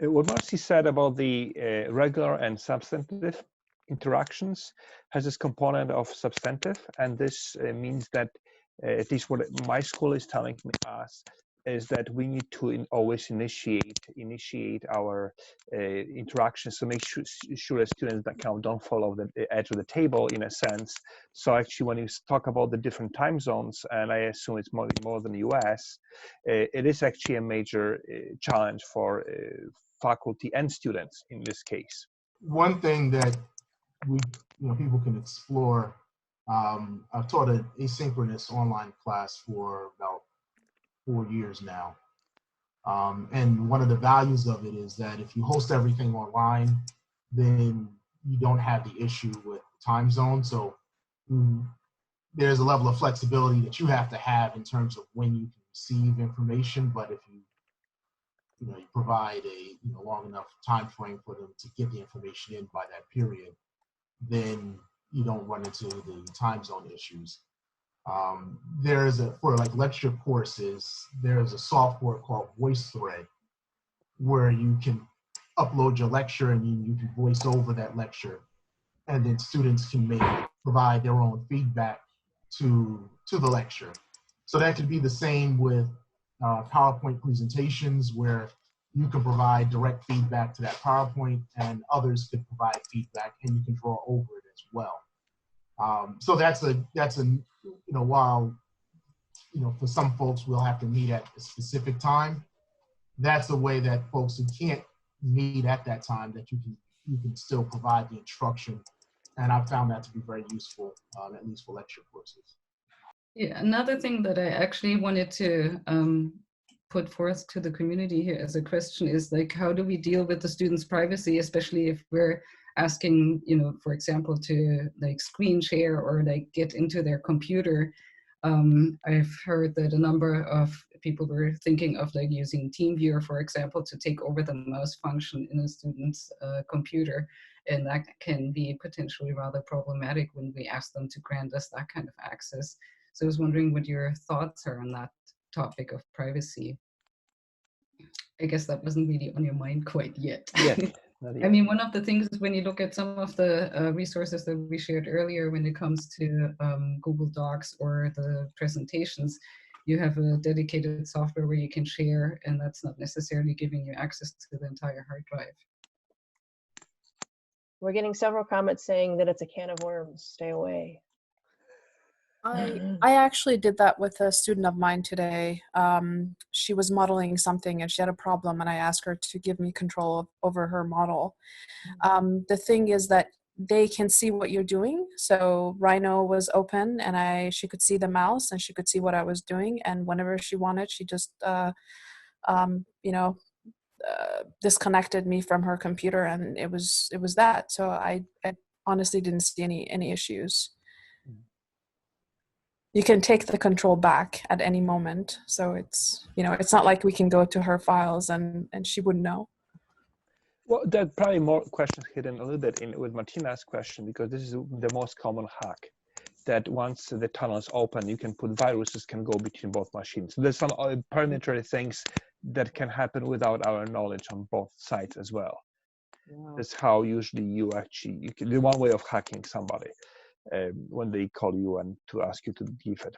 What Marci said about the regular and substantive interactions has this component of substantive, and this means that at least what my school is telling us is that we need to always initiate our interactions to make sure that students that kind of don't fall off the edge of the table in a sense. So actually, when you talk about the different time zones, and I assume it's more than the US, it is actually a major challenge for faculty and students in this case. One thing that people can explore. I've taught an asynchronous online class for about 4 years now. And one of the values of it is that if you host everything online, then you don't have the issue with time zone. So there's a level of flexibility that you have to have in terms of when you can receive information. But if you provide a long enough time frame for them to get the information in by that period, then you don't run into the time zone issues. For like lecture courses, there's a software called VoiceThread where you can upload your lecture and you can voice over that lecture, and then students can provide their own feedback to the lecture. So that could be the same with PowerPoint presentations, where you can provide direct feedback to that PowerPoint, and others could provide feedback, and you can draw over it as well. So that's a while for some folks we'll have to meet at a specific time. That's a way that folks who can't meet at that time, that you can still provide the instruction, and I've found that to be very useful, at least for lecture courses. Yeah, another thing that I actually wanted to put forth to the community here as a question is like, how do we deal with the students' privacy, especially if we're asking, for example, to like screen share or like get into their computer. I've heard that a number of people were thinking of like using TeamViewer, for example, to take over the mouse function in a student's computer. And that can be potentially rather problematic when we ask them to grant us that kind of access. So I was wondering what your thoughts are on that topic of privacy. I guess that wasn't really on your mind quite yet. Yeah, not I yet. mean, one of the things is when you look at some of the resources that we shared earlier, when it comes to Google Docs or the presentations, you have a dedicated software where you can share, and that's not necessarily giving you access to the entire hard drive. We're getting several comments saying that it's a can of worms. Stay away. I actually did that with a student of mine today. She was modeling something and she had a problem, and I asked her to give me control over her model. The thing is that they can see what you're doing. So Rhino was open, and she could see the mouse and she could see what I was doing. And whenever she wanted, she just, disconnected me from her computer, and it was that. So I honestly didn't see any issues. You can take the control back at any moment. So it's not like we can go to her files and she wouldn't know. Well, there are probably more questions hidden a little bit with Martina's question, because this is the most common hack, that once the tunnel is open, you can put viruses can go between both machines. So there's some parameter things that can happen without our knowledge on both sides as well. Wow. That's how usually the one way of hacking somebody. When they call you and to ask you to give it.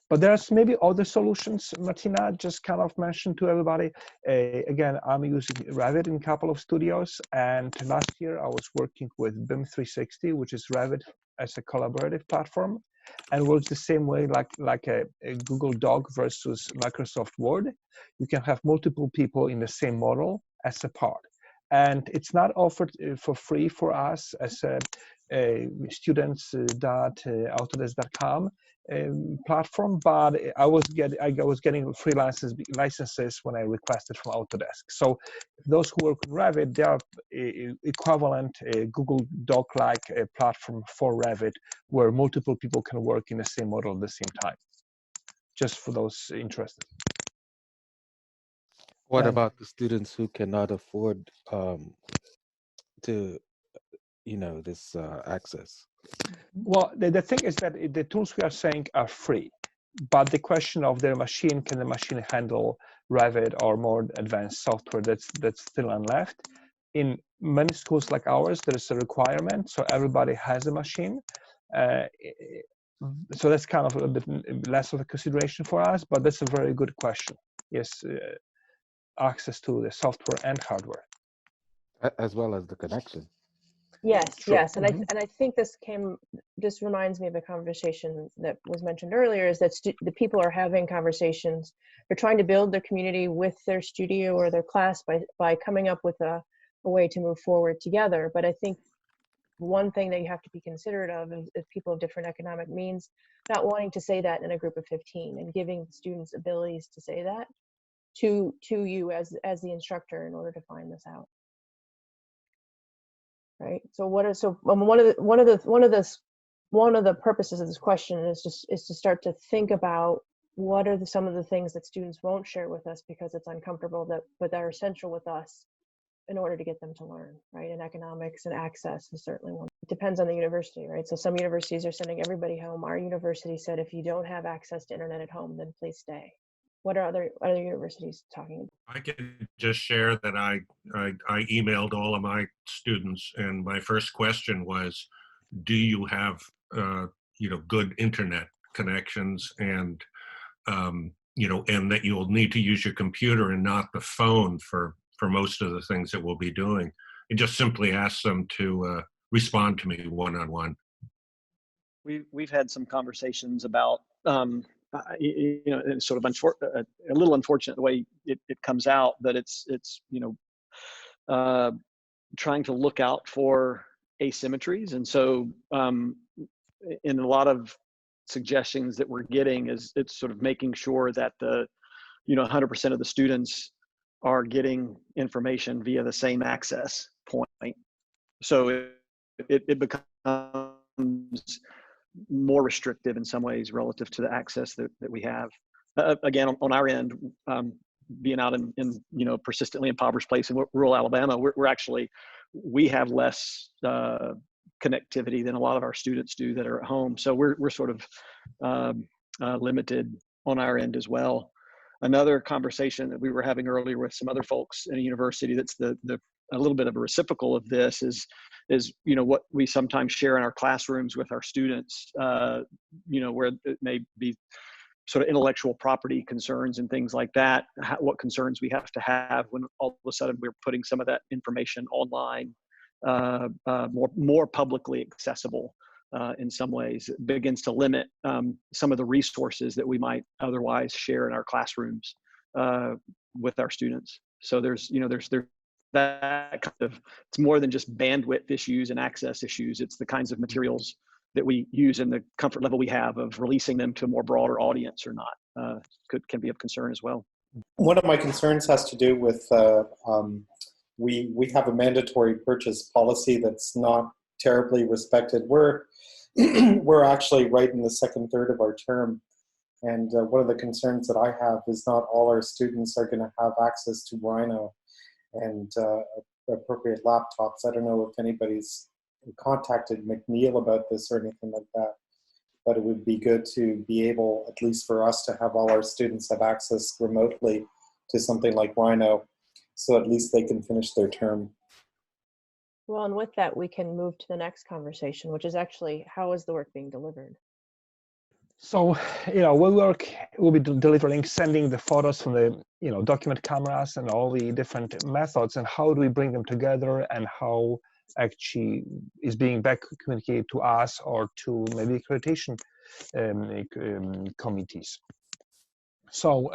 But there's maybe other solutions Martina just kind of mentioned to everybody. Again, I'm using Revit in a couple of studios, and last year I was working with BIM 360, which is Revit as a collaborative platform, and works the same way like a Google Doc versus Microsoft Word. You can have multiple people in the same model as a part. And it's not offered for free for us as a students.autodesk.com platform, but I was getting free licenses when I requested from Autodesk. So those who work with Revit, they are equivalent Google Doc-like platform for Revit, where multiple people can work in the same model at the same time. Just for those interested. What about the students who cannot afford this access? Well, the thing is that the tools we are saying are free, but the question of their machine, can the machine handle Revit or more advanced software, that's still unleft. In many schools like ours, there is a requirement, so everybody has a machine. So that's kind of a bit less of a consideration for us, but that's a very good question. Yes, access to the software and hardware. As well as the connection. Yes, Sure. yes, and I think this reminds me of a conversation that was mentioned earlier, is that the people are having conversations. They're trying to build their community with their studio or their class by coming up with a way to move forward together. But I think one thing that you have to be considerate of is people of different economic means not wanting to say that in a group of 15, and giving students abilities to say that to you as the instructor in order to find this out. Right. So one of the purposes of this question is to start to think about what are some of the things that students won't share with us because it's uncomfortable, but that are essential with us in order to get them to learn. Right. And economics and access is certainly one. It depends on the university. Right. So some universities are sending everybody home. Our university said, if you don't have access to internet at home, then please stay. What are other universities talking about? I can just share that I emailed all of my students, and my first question was, do you have good internet connections, and and that you'll need to use your computer and not the phone for most of the things that we'll be doing. I just simply asked them to respond to me one-on-one. We've had some conversations about it's sort of a little unfortunate the way it comes out, but it's trying to look out for asymmetries. And so in a lot of suggestions that we're getting it's sort of making sure that 100% of the students are getting information via the same access point. So it becomes more restrictive in some ways relative to the access that we have. Again, on our end, being out in persistently impoverished place in rural Alabama, we have less connectivity than a lot of our students do that are at home. So we're sort of limited on our end as well. another conversation that we were having earlier with some other folks in a university that's a little bit of a reciprocal of this is what we sometimes share in our classrooms with our students, where it may be sort of intellectual property concerns and things like that, what concerns we have to have when all of a sudden we're putting some of that information online, more publicly accessible. In some ways, it begins to limit some of the resources that we might otherwise share in our classrooms with our students. So there's that kind of, it's more than just bandwidth issues and access issues. It's the kinds of materials that we use and the comfort level we have of releasing them to a more broader audience or not can be of concern as well. One of my concerns has to do with we have a mandatory purchase policy that's not terribly respected. We're actually right in the second third of our term, and one of the concerns that I have is not all our students are going to have access to Rhino and appropriate laptops. I don't know if anybody's contacted McNeil about this or anything like that, but it would be good to be able, at least for us, to have all our students have access remotely to something like Rhino, so at least they can finish their term. Well, and with that, we can move to the next conversation, which is actually, how is the work being delivered? So, we'll be delivering, sending the photos from the, document cameras and all the different methods, and how do we bring them together, and how actually is being back communicated to us or to maybe accreditation committees. So,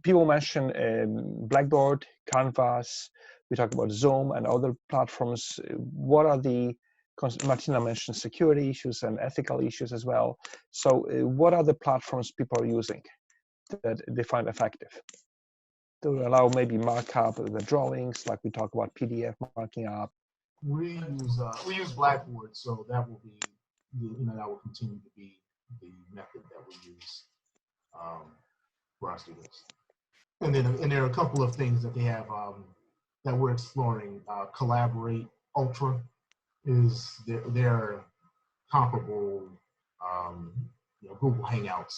people mention Blackboard, Canvas, we talk about Zoom and other platforms. What are Martina mentioned security issues and ethical issues as well. So what are the platforms people are using that they find effective to allow maybe markup the drawings, like we talk about PDF marking up? We use Blackboard, so that will be that will continue to be the method that we use for our students. And there are a couple of things that they have that we're exploring. Collaborate Ultra is their comparable Google Hangouts.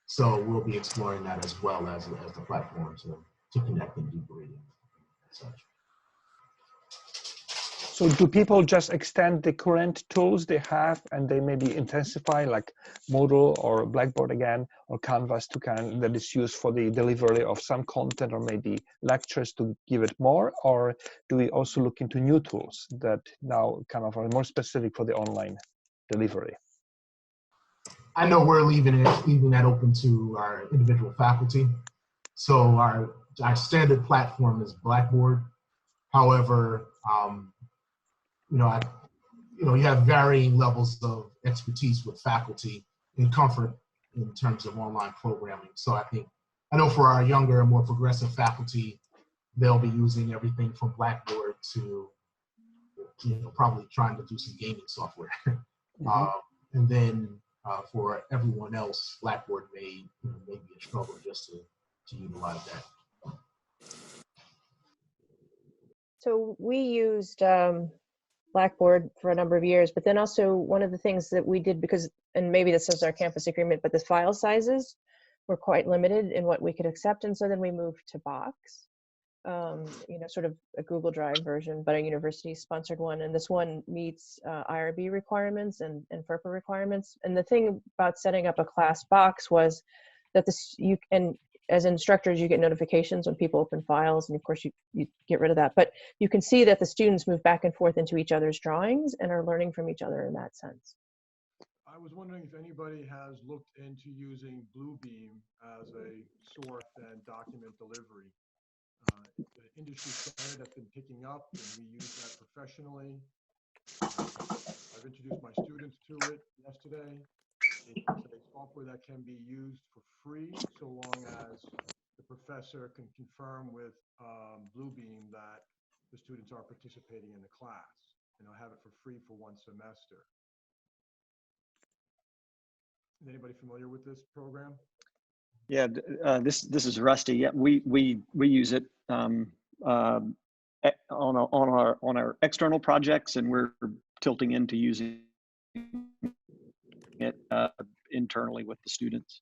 So we'll be exploring that as well as the platform to connect and debrief and such. So do people just extend the current tools they have and they maybe intensify, like Moodle or Blackboard again, or Canvas that is used for the delivery of some content or maybe lectures to give it more? Or do we also look into new tools that now kind of are more specific for the online delivery? I know we're leaving that open to our individual faculty. So our standard platform is Blackboard. However, you have varying levels of expertise with faculty and comfort in terms of online programming. So I know for our younger and more progressive faculty, they'll be using everything from Blackboard to, probably trying to do some gaming software. And then for everyone else, Blackboard may be a struggle just to utilize that. So we used Blackboard for a number of years, but then also one of the things that we did, and maybe this is our campus agreement, but the file sizes were quite limited in what we could accept. And so then we moved to Box, sort of a Google Drive version, but a university sponsored one. And this one meets IRB requirements and FERPA requirements. And the thing about setting up a class Box was that as instructors, you get notifications when people open files, and of course you get rid of that. But you can see that the students move back and forth into each other's drawings and are learning from each other in that sense. I was wondering if anybody has looked into using Bluebeam as a source and document delivery. The industry standard that's been picking up, and we use that professionally. I've introduced my students to it yesterday. It's a software that can be used for free so long as the professor can confirm with Bluebeam that the students are participating in the class, and I'll have it for free for one semester. Is anybody familiar with this program? Yeah, this is Rusty. Yeah, we use it on our external projects, and we're tilting into using it internally with the students.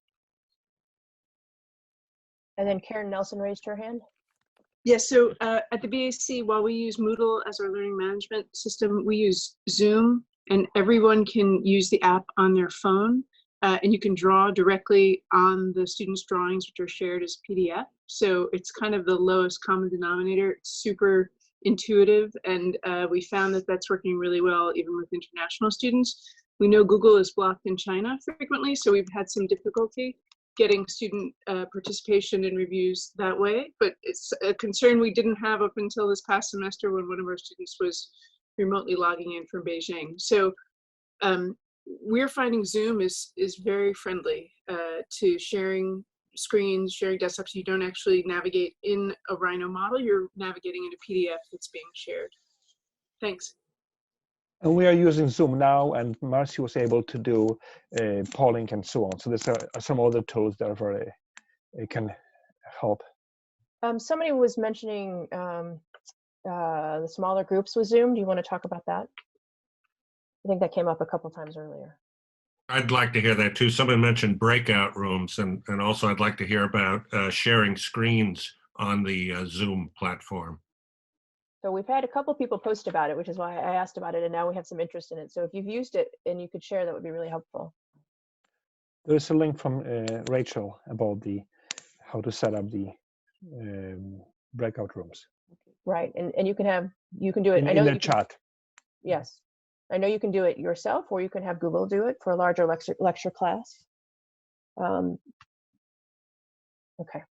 And then Karen Nelson raised her hand. Yes, so at the BAC, while we use Moodle as our learning management system, we use Zoom, and everyone can use the app on their phone, and you can draw directly on the students' drawings, which are shared as PDF. So it's kind of the lowest common denominator. It's super intuitive, and we found that that's working really well even with international students. We know Google is blocked in China frequently, so we've had some difficulty getting student participation in reviews that way, but it's a concern we didn't have up until this past semester when one of our students was remotely logging in from Beijing. So we're finding Zoom is very friendly to sharing screens, sharing desktops. You don't actually navigate in a Rhino model, you're navigating in a PDF that's being shared. Thanks. And we are using Zoom now, and Marci was able to do polling and so on. So there's some other tools that are very can help. Somebody was mentioning the smaller groups with Zoom. Do you want to talk about that? I think that came up a couple times earlier. I'd like to hear that too. Someone mentioned breakout rooms, and also I'd like to hear about sharing screens on the Zoom platform. So we've had a couple people post about it, which is why I asked about it, and now we have some interest in it. So if you've used it and you could share, that would be really helpful. There's a link from Rachel about how to set up the breakout rooms. Right, and you can do it. In I know the chat. Yes, I know you can do it yourself, or you can have Google do it for a larger lecture class. Okay,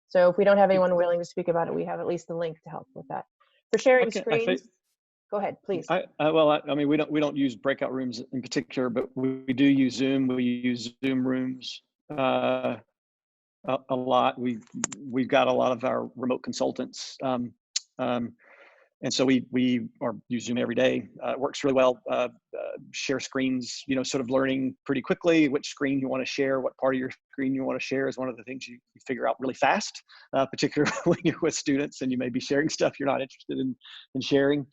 so if we don't have anyone willing to speak about it, we have at least the link to help with that. For sharing screens, go ahead, please. Well, I mean, we don't use breakout rooms in particular, but we do use Zoom. We use Zoom rooms a lot. We've got a lot of our remote consultants, and so we use Zoom every day. It works really well. Share screens, sort of learning pretty quickly which screen you want to share, what part of your screen you want to share is one of the things you figure out really fast, particularly when you're with students and you may be sharing stuff you're not interested in sharing.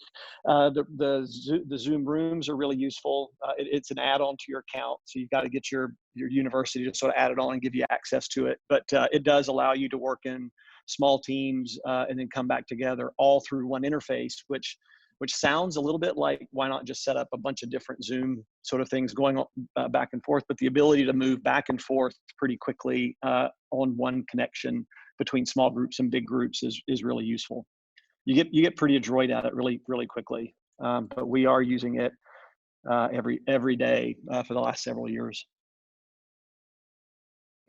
The Zoom rooms are really useful. It's an add-on to your account, so you've got to get your university to sort of add it on and give you access to it. But it does allow you to work in small teams and then come back together all through one interface, which sounds a little bit like, why not just set up a bunch of different Zoom sort of things going on, back and forth, but the ability to move back and forth pretty quickly on one connection between small groups and big groups is really useful. You get pretty adroit at it really quickly, but we are using it every day for the last several years.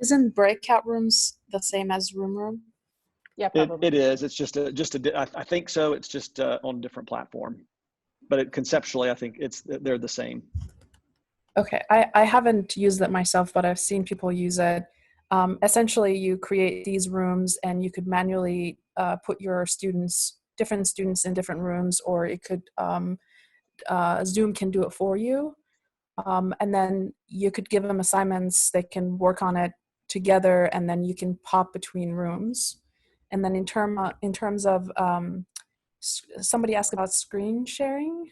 Isn't breakout rooms the same as room? Yeah, probably. It is. It's I think so. It's just on a different platform, but conceptually, I think they're the same. Okay, I haven't used it myself, but I've seen people use it. Essentially, you create these rooms, and you could manually put your different students in different rooms, or it could Zoom can do it for you, and then you could give them assignments. They can work on it together, and then you can pop between rooms. And then in terms of somebody asked about screen sharing,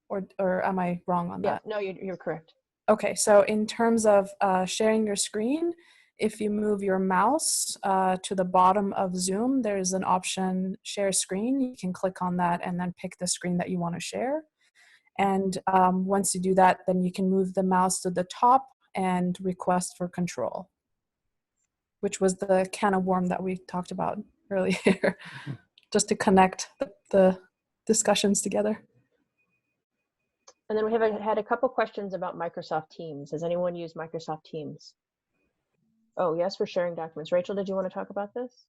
or am I wrong on that? Yeah, no, you're correct. Okay, so in terms of sharing your screen, if you move your mouse to the bottom of Zoom, there's an option, share screen. You can click on that and then pick the screen that you want to share. And once you do that, then you can move the mouse to the top and request for control, which was the can of worm that we talked about earlier, just to connect the discussions together. And then we have had a couple questions about Microsoft Teams. Has anyone used Microsoft Teams? Oh, yes, for sharing documents. Rachel, did you want to talk about this?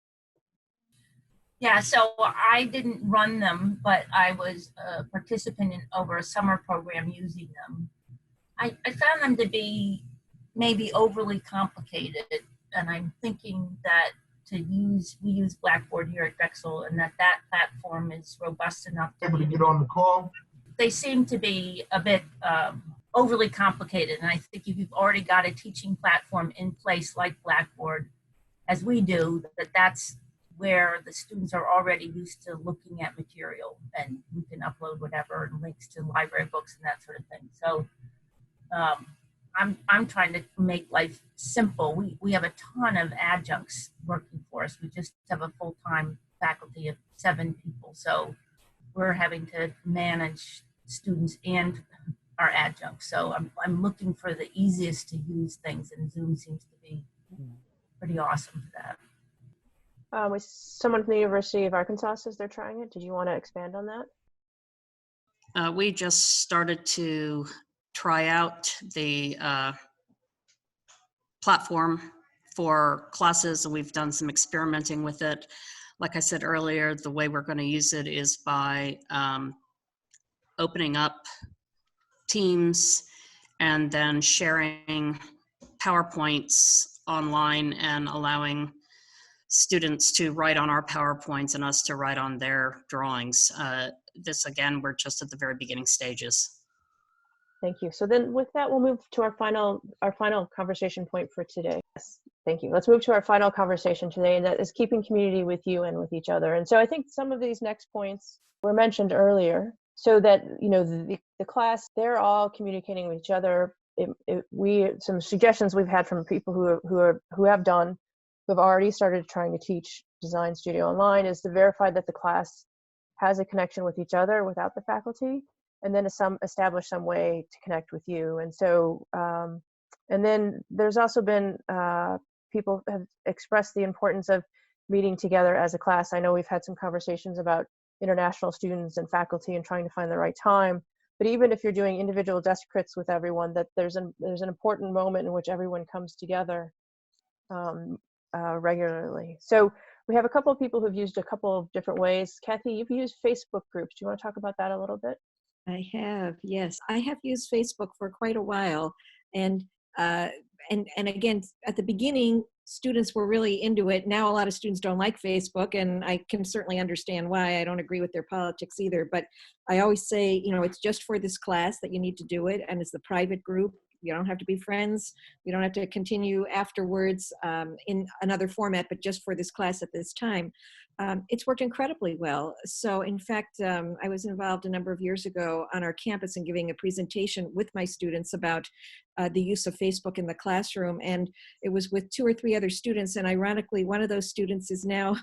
Yeah, so I didn't run them, but I was a participant in over a summer program using them. I found them to be maybe overly complicated, and I'm thinking that we use Blackboard here at Drexel, and that platform is robust enough to get on the call. They seem to be a bit overly complicated, and I think if you've already got a teaching platform in place like Blackboard, as we do, that's where the students are already used to looking at material, and we can upload whatever and links to library books and that sort of thing. So I'm trying to make life simple. We have a ton of adjuncts working for us. We just have a full-time faculty of 7 people. So we're having to manage students and our adjuncts. So I'm looking for the easiest to use things, and Zoom seems to be pretty awesome for that. Was someone from the University of Arkansas says they're trying it. Did you want to expand on that? We just started to try out the platform for classes, and we've done some experimenting with it. Like I said earlier, the way we're going to use it is by opening up Teams and then sharing PowerPoints online and allowing students to write on our PowerPoints and us to write on their drawings. This, again, we're just at the very beginning stages. Thank you. So then with that, we'll move to our final conversation point for today. Yes, thank you. Let's move to our final conversation today, and that is keeping community with you and with each other. And so I think some of these next points were mentioned earlier, so that, you know, the class, they're all communicating with each other. Some suggestions we've had from people who have already started trying to teach Design Studio Online is to verify that the class has a connection with each other without the faculty, and then establish some way to connect with you. And so, and then there's also been, people have expressed the importance of meeting together as a class. I know we've had some conversations about international students and faculty and trying to find the right time. But even if you're doing individual desk crits with everyone, that there's an important moment in which everyone comes together regularly. So we have a couple of people who've used a couple of different ways. Kathy, you've used Facebook groups. Do you want to talk about that a little bit? I have, yes. I have used Facebook for quite a while. And again, at the beginning, students were really into it. Now a lot of students don't like Facebook, and I can certainly understand why. I don't agree with their politics either. But I always say, you know, it's just for this class that you need to do it, and it's the private group. You don't have to be friends. You don't have to continue afterwards in another format, but just for this class at this time. It's worked incredibly well. So in fact, I was involved a number of years ago on our campus in giving a presentation with my students about the use of Facebook in the classroom. And it was with 2 or 3 other students. And ironically, one of those students is now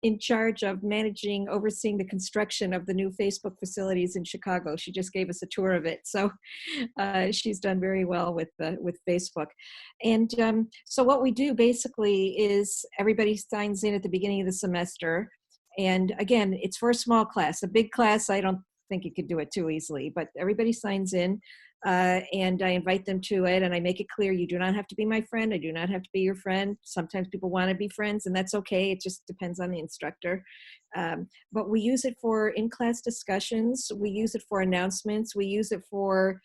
in charge of overseeing the construction of the new Facebook facilities in Chicago. She just gave us a tour of it. So she's done very well with Facebook. And so what we do basically is everybody signs in at the beginning of the semester. And again, it's for a small class. A big class, I don't think you could do it too easily, but everybody signs in and I invite them to it, and I make it clear you do not have to be my friend. I do not have to be your friend. Sometimes people want to be friends, and that's okay. It just depends on the instructor. But we use it for in-class discussions. We use it for announcements. We use it for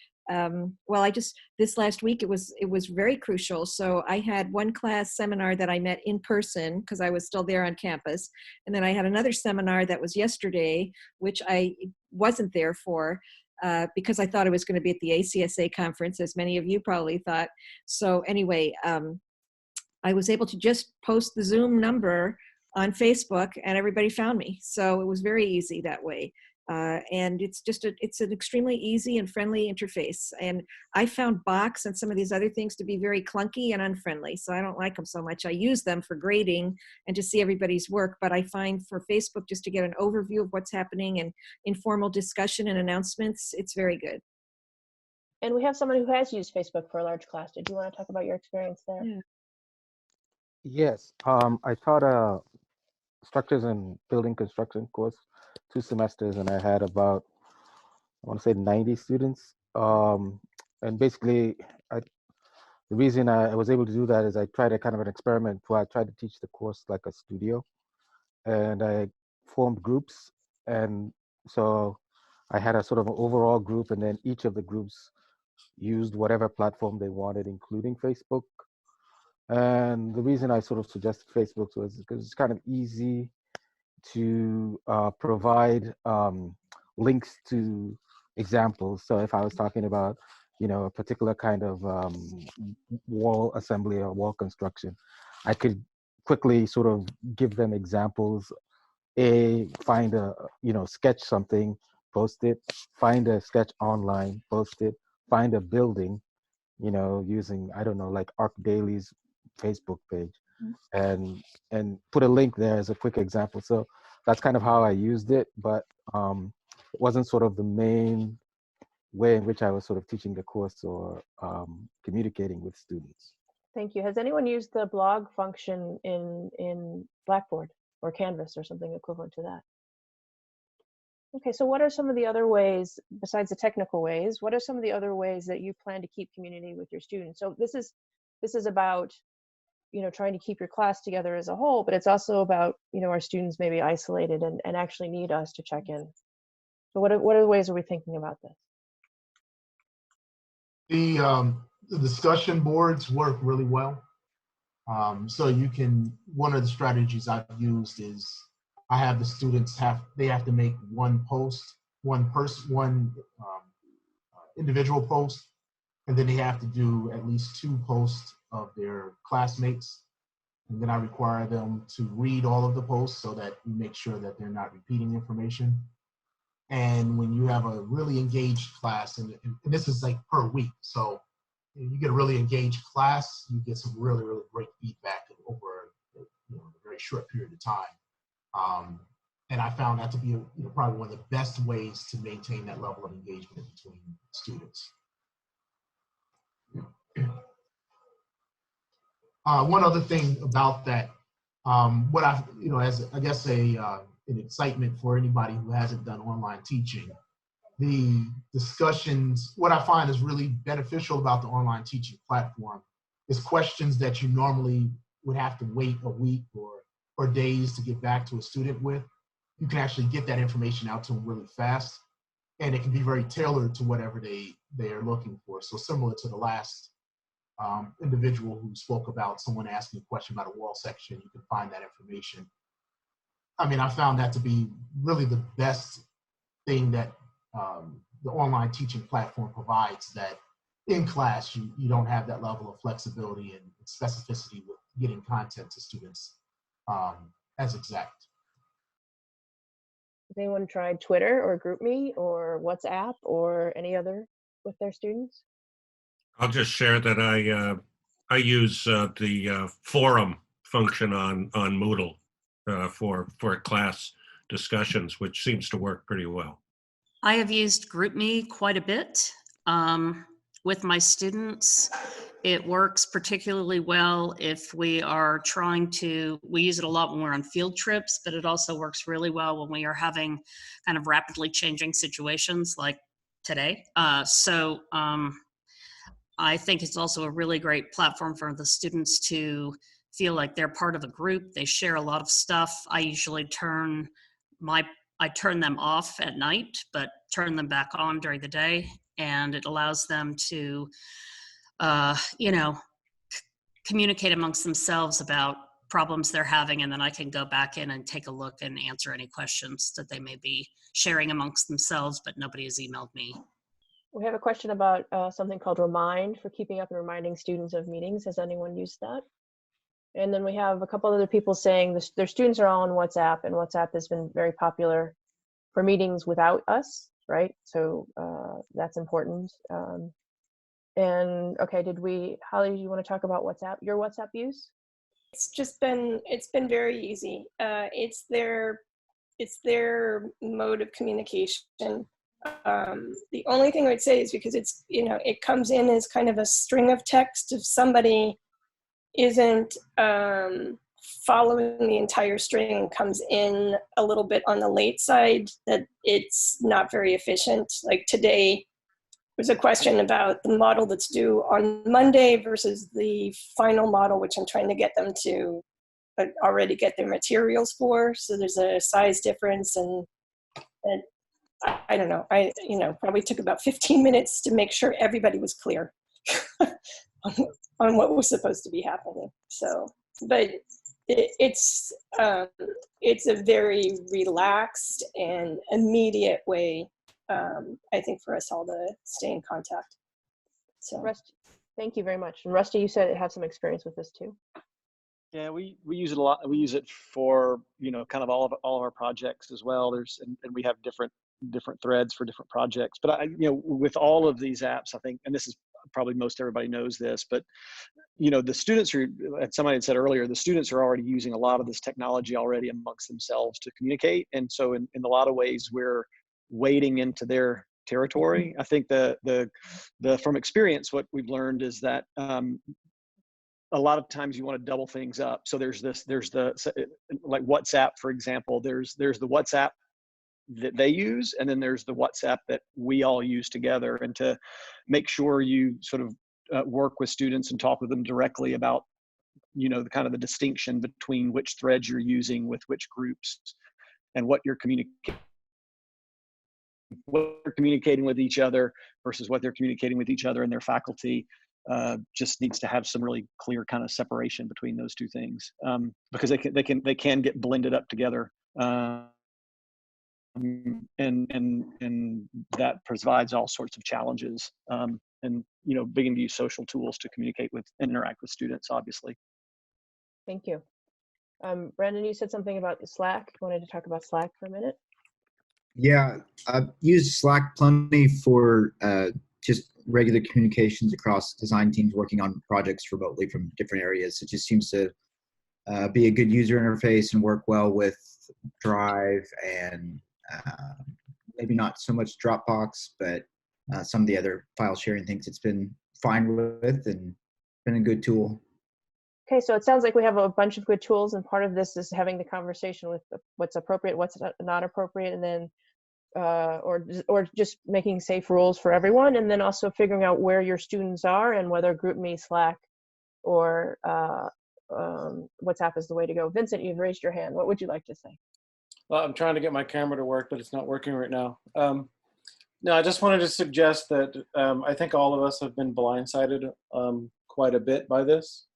this last week, it was very crucial. So I had one class seminar that I met in person because I was still there on campus. And then I had another seminar that was yesterday, which I wasn't there for because I thought it was going to be at the ACSA conference, as many of you probably thought. So anyway, I was able to just post the Zoom number on Facebook and everybody found me. So it was very easy that way. And it's an extremely easy and friendly interface. And I found Box and some of these other things to be very clunky and unfriendly. So I don't like them so much. I use them for grading and to see everybody's work. But I find for Facebook, just to get an overview of what's happening and informal discussion and announcements, it's very good. And we have someone who has used Facebook for a large class. Did you want to talk about your experience there? Yeah. Yes, I taught a structures and building construction course 2 semesters, and I had about, I want to say 90 students. And basically, the reason I was able to do that is I tried a kind of an experiment where I tried to teach the course like a studio, and I formed groups. And so I had a sort of an overall group, and then each of the groups used whatever platform they wanted, including Facebook. And the reason I sort of suggested Facebook was because it's kind of easy to provide links to examples. So if I was talking about, you know, a particular kind of wall assembly or wall construction, I could quickly sort of give them examples. Find a, you know, sketch something, post it, find a sketch online, post it, find a building, you know, using, I don't know, like ArcDaily's Facebook page, and put a link there as a quick example. So that's kind of how I used it, but it wasn't sort of the main way in which I was sort of teaching the course or communicating with students. Thank you. Has anyone used the blog function in Blackboard or Canvas or something equivalent to that? Okay, so what are some of the other ways, besides the technical ways, what are some of the other ways that you plan to keep community with your students? So this is about, you know, trying to keep your class together as a whole, but it's also about, you know, our students may be isolated and actually need us to check in. So what are the ways are we thinking about this? The discussion boards work really well. So you can, one of the strategies I've used is I have the students they have to make one post, one individual post, and then they have to do at least 2 posts of their classmates. And then I require them to read all of the posts so that we make sure that they're not repeating information. And when you have a really engaged class, and this is like per week, so you get a really engaged class, you get some really, really great feedback over a very short period of time. And I found that to be probably one of the best ways to maintain that level of engagement between students. One other thing about that, what I, as I guess an excitement for anybody who hasn't done online teaching, the discussions, what I find is really beneficial about the online teaching platform is questions that you normally would have to wait a week or days to get back to a student with. You can actually get that information out to them really fast, and it can be very tailored to whatever they are looking for. So similar to the last individual who spoke about someone asking a question about a wall section, you can find that information. I mean, I found that to be really the best thing that the online teaching platform provides, that in class, you don't have that level of flexibility and specificity with getting content to students as exact. Has anyone tried Twitter or GroupMe or WhatsApp or any other with their students? I'll just share that I use the forum function on Moodle for class discussions, which seems to work pretty well. I have used GroupMe quite a bit with my students. It works particularly well if we are trying to, we use it a lot when we're on field trips, but it also works really well when we are having kind of rapidly changing situations like today. I think it's also a really great platform for the students to feel like they're part of a group. They share a lot of stuff. I usually turn them off at night, but turn them back on during the day. And it allows them to, communicate amongst themselves about problems they're having. And then I can go back in and take a look and answer any questions that they may be sharing amongst themselves, but nobody has emailed me. We have a question about something called Remind for keeping up and reminding students of meetings. Has anyone used that? And then we have a couple other people saying their students are all on WhatsApp, and WhatsApp has been very popular for meetings without us, right? So that's important. And okay, Holly, do you want to talk about WhatsApp, your WhatsApp use? It's been very easy. It's their mode of communication. The only thing I would say is because it's, it comes in as kind of a string of text. If somebody isn't following the entire string and comes in a little bit on the late side, that it's not very efficient. Like today, there's a question about the model that's due on Monday versus the final model, which I'm trying to get them to already get their materials for. So there's a size difference, and I don't know. I probably took about 15 minutes to make sure everybody was clear on what was supposed to be happening. So, but it's a very relaxed and immediate way, I think, for us all to stay in contact. So, Rusty, thank you very much. And Rusty, you said it had some experience with this too. Yeah, we use it a lot. We use it for kind of all of our projects as well. And we have different threads for different projects. But with all of these apps, I think, and this is probably most everybody knows this, but the students are, as somebody had said earlier, the students are already using a lot of this technology already amongst themselves to communicate. And so in a lot of ways, we're wading into their territory. I think from experience, what we've learned is that a lot of times you want to double things up. So there's like WhatsApp, for example, there's the WhatsApp that they use, and then there's the WhatsApp that we all use together. And to make sure you sort of work with students and talk with them directly about, the kind of the distinction between which threads you're using with which groups and what you're communicating with each other versus what they're communicating with each other and their faculty, just needs to have some really clear kind of separation between those two things, because they can get blended up together. And that provides all sorts of challenges, and beginning to use social tools to communicate with and interact with students, obviously. Thank you. Brandon, you said something about Slack. You wanted to talk about Slack for a minute? Yeah, I've used Slack plenty for just regular communications across design teams working on projects remotely from different areas. It just seems to be a good user interface and work well with Drive and maybe not so much Dropbox, but some of the other file sharing things it's been fine with and been a good tool. Okay, so it sounds like we have a bunch of good tools, and part of this is having the conversation with what's appropriate, what's not appropriate, and then or just making safe rules for everyone, and then also figuring out where your students are and whether GroupMe, Slack, or WhatsApp is the way to go. Vincent, you've raised your hand. What would you like to say? Well, I'm trying to get my camera to work, but it's not working right now. No, I just wanted to suggest that I think all of us have been blindsided quite a bit by this.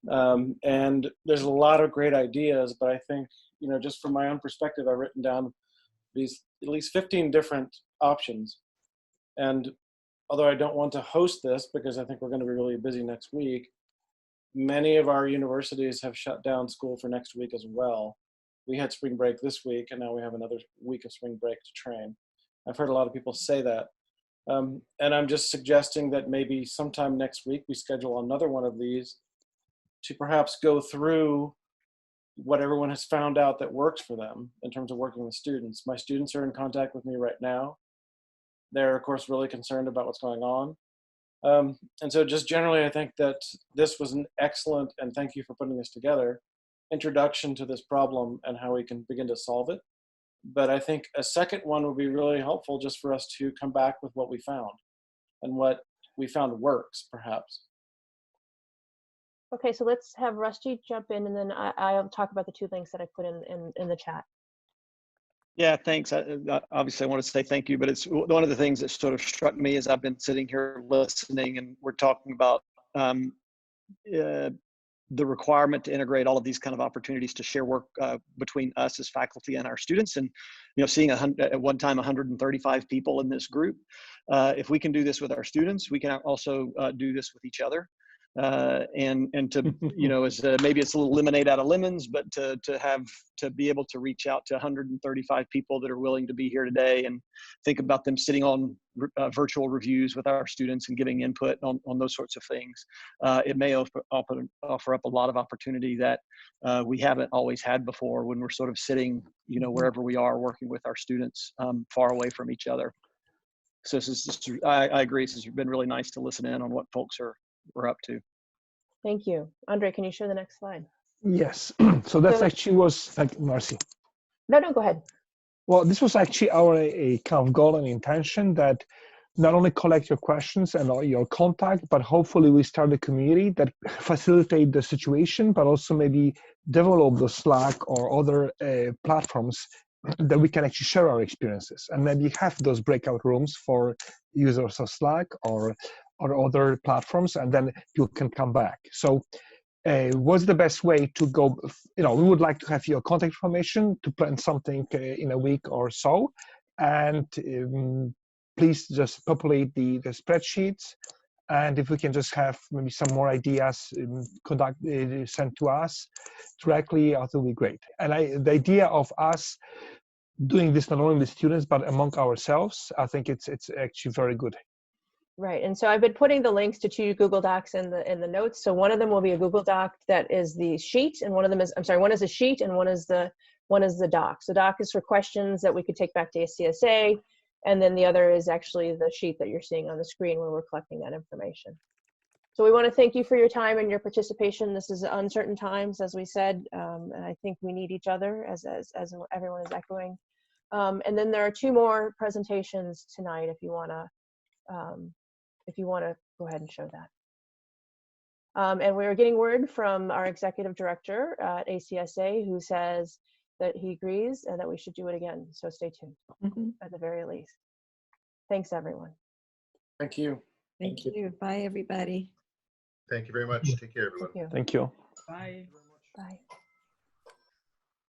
And there's a lot of great ideas, but I think, just from my own perspective, I've written down these at least 15 different options. And although I don't want to host this because I think we're going to be really busy next week, many of our universities have shut down school for next week as well. We had spring break this week, and now we have another week of spring break to train. I've heard a lot of people say that. And I'm just suggesting that maybe sometime next week we schedule another one of these to perhaps go through what everyone has found out that works for them in terms of working with students. My students are in contact with me right now. They're, of course, really concerned about what's going on. And so just generally, I think that this was an excellent, and thank you for putting this together, introduction to this problem and how we can begin to solve it. But I think a second one would be really helpful just for us to come back with what we found and what we found works, perhaps. Okay, so let's have Rusty jump in, and then I'll talk about the two links that I put in the chat. Yeah, thanks. Obviously, I want to say thank you, but it's one of the things that sort of struck me as I've been sitting here listening, and we're talking about the requirement to integrate all of these kind of opportunities to share work between us as faculty and our students. And seeing at one time 135 people in this group, if we can do this with our students, we can also do this with each other. And to as maybe it's a little lemonade out of lemons, but to be able to reach out to 135 people that are willing to be here today and think about them sitting on virtual reviews with our students and giving input on those sorts of things, it may offer up a lot of opportunity that we haven't always had before when we're sort of sitting wherever we are working with our students far away from each other. So I agree, this has been really nice to listen in on what folks we're up to. Thank you. Andrzej, can you share the next slide? Yes. So that's actually was like Marci. No, go ahead. Well, this was actually our a kind of goal and intention that not only collect your questions and all your contact, but hopefully we start a community that facilitate the situation, but also maybe develop the Slack or other platforms that we can actually share our experiences and maybe have those breakout rooms for users of Slack or other platforms, and then you can come back. So what's the best way to go? We would like to have your contact information to plan something in a week or so. And please just populate the spreadsheets. And if we can just have maybe some more ideas sent to us directly, that would be great. And the idea of us doing this not only with students, but among ourselves, I think it's actually very good. Right, and so I've been putting the links to 2 Google Docs in the notes. So one of them will be a Google Doc that is the sheet, and one of them is, I'm sorry, one is a sheet and one is the doc. So doc is for questions that we could take back to ACSA, and then the other is actually the sheet that you're seeing on the screen where we're collecting that information. So we want to thank you for your time and your participation. This is uncertain times, as we said, and I think we need each other, as everyone is echoing. And then there are 2 more presentations tonight if you want to go ahead and show that. And we're getting word from our executive director at ACSA, who says that he agrees and that we should do it again. So stay tuned, at the very least. Thanks, everyone. Thank you. Thank you. Bye, everybody. Thank you very much. Take care, everyone. Thank you. Thank you. Bye. Bye.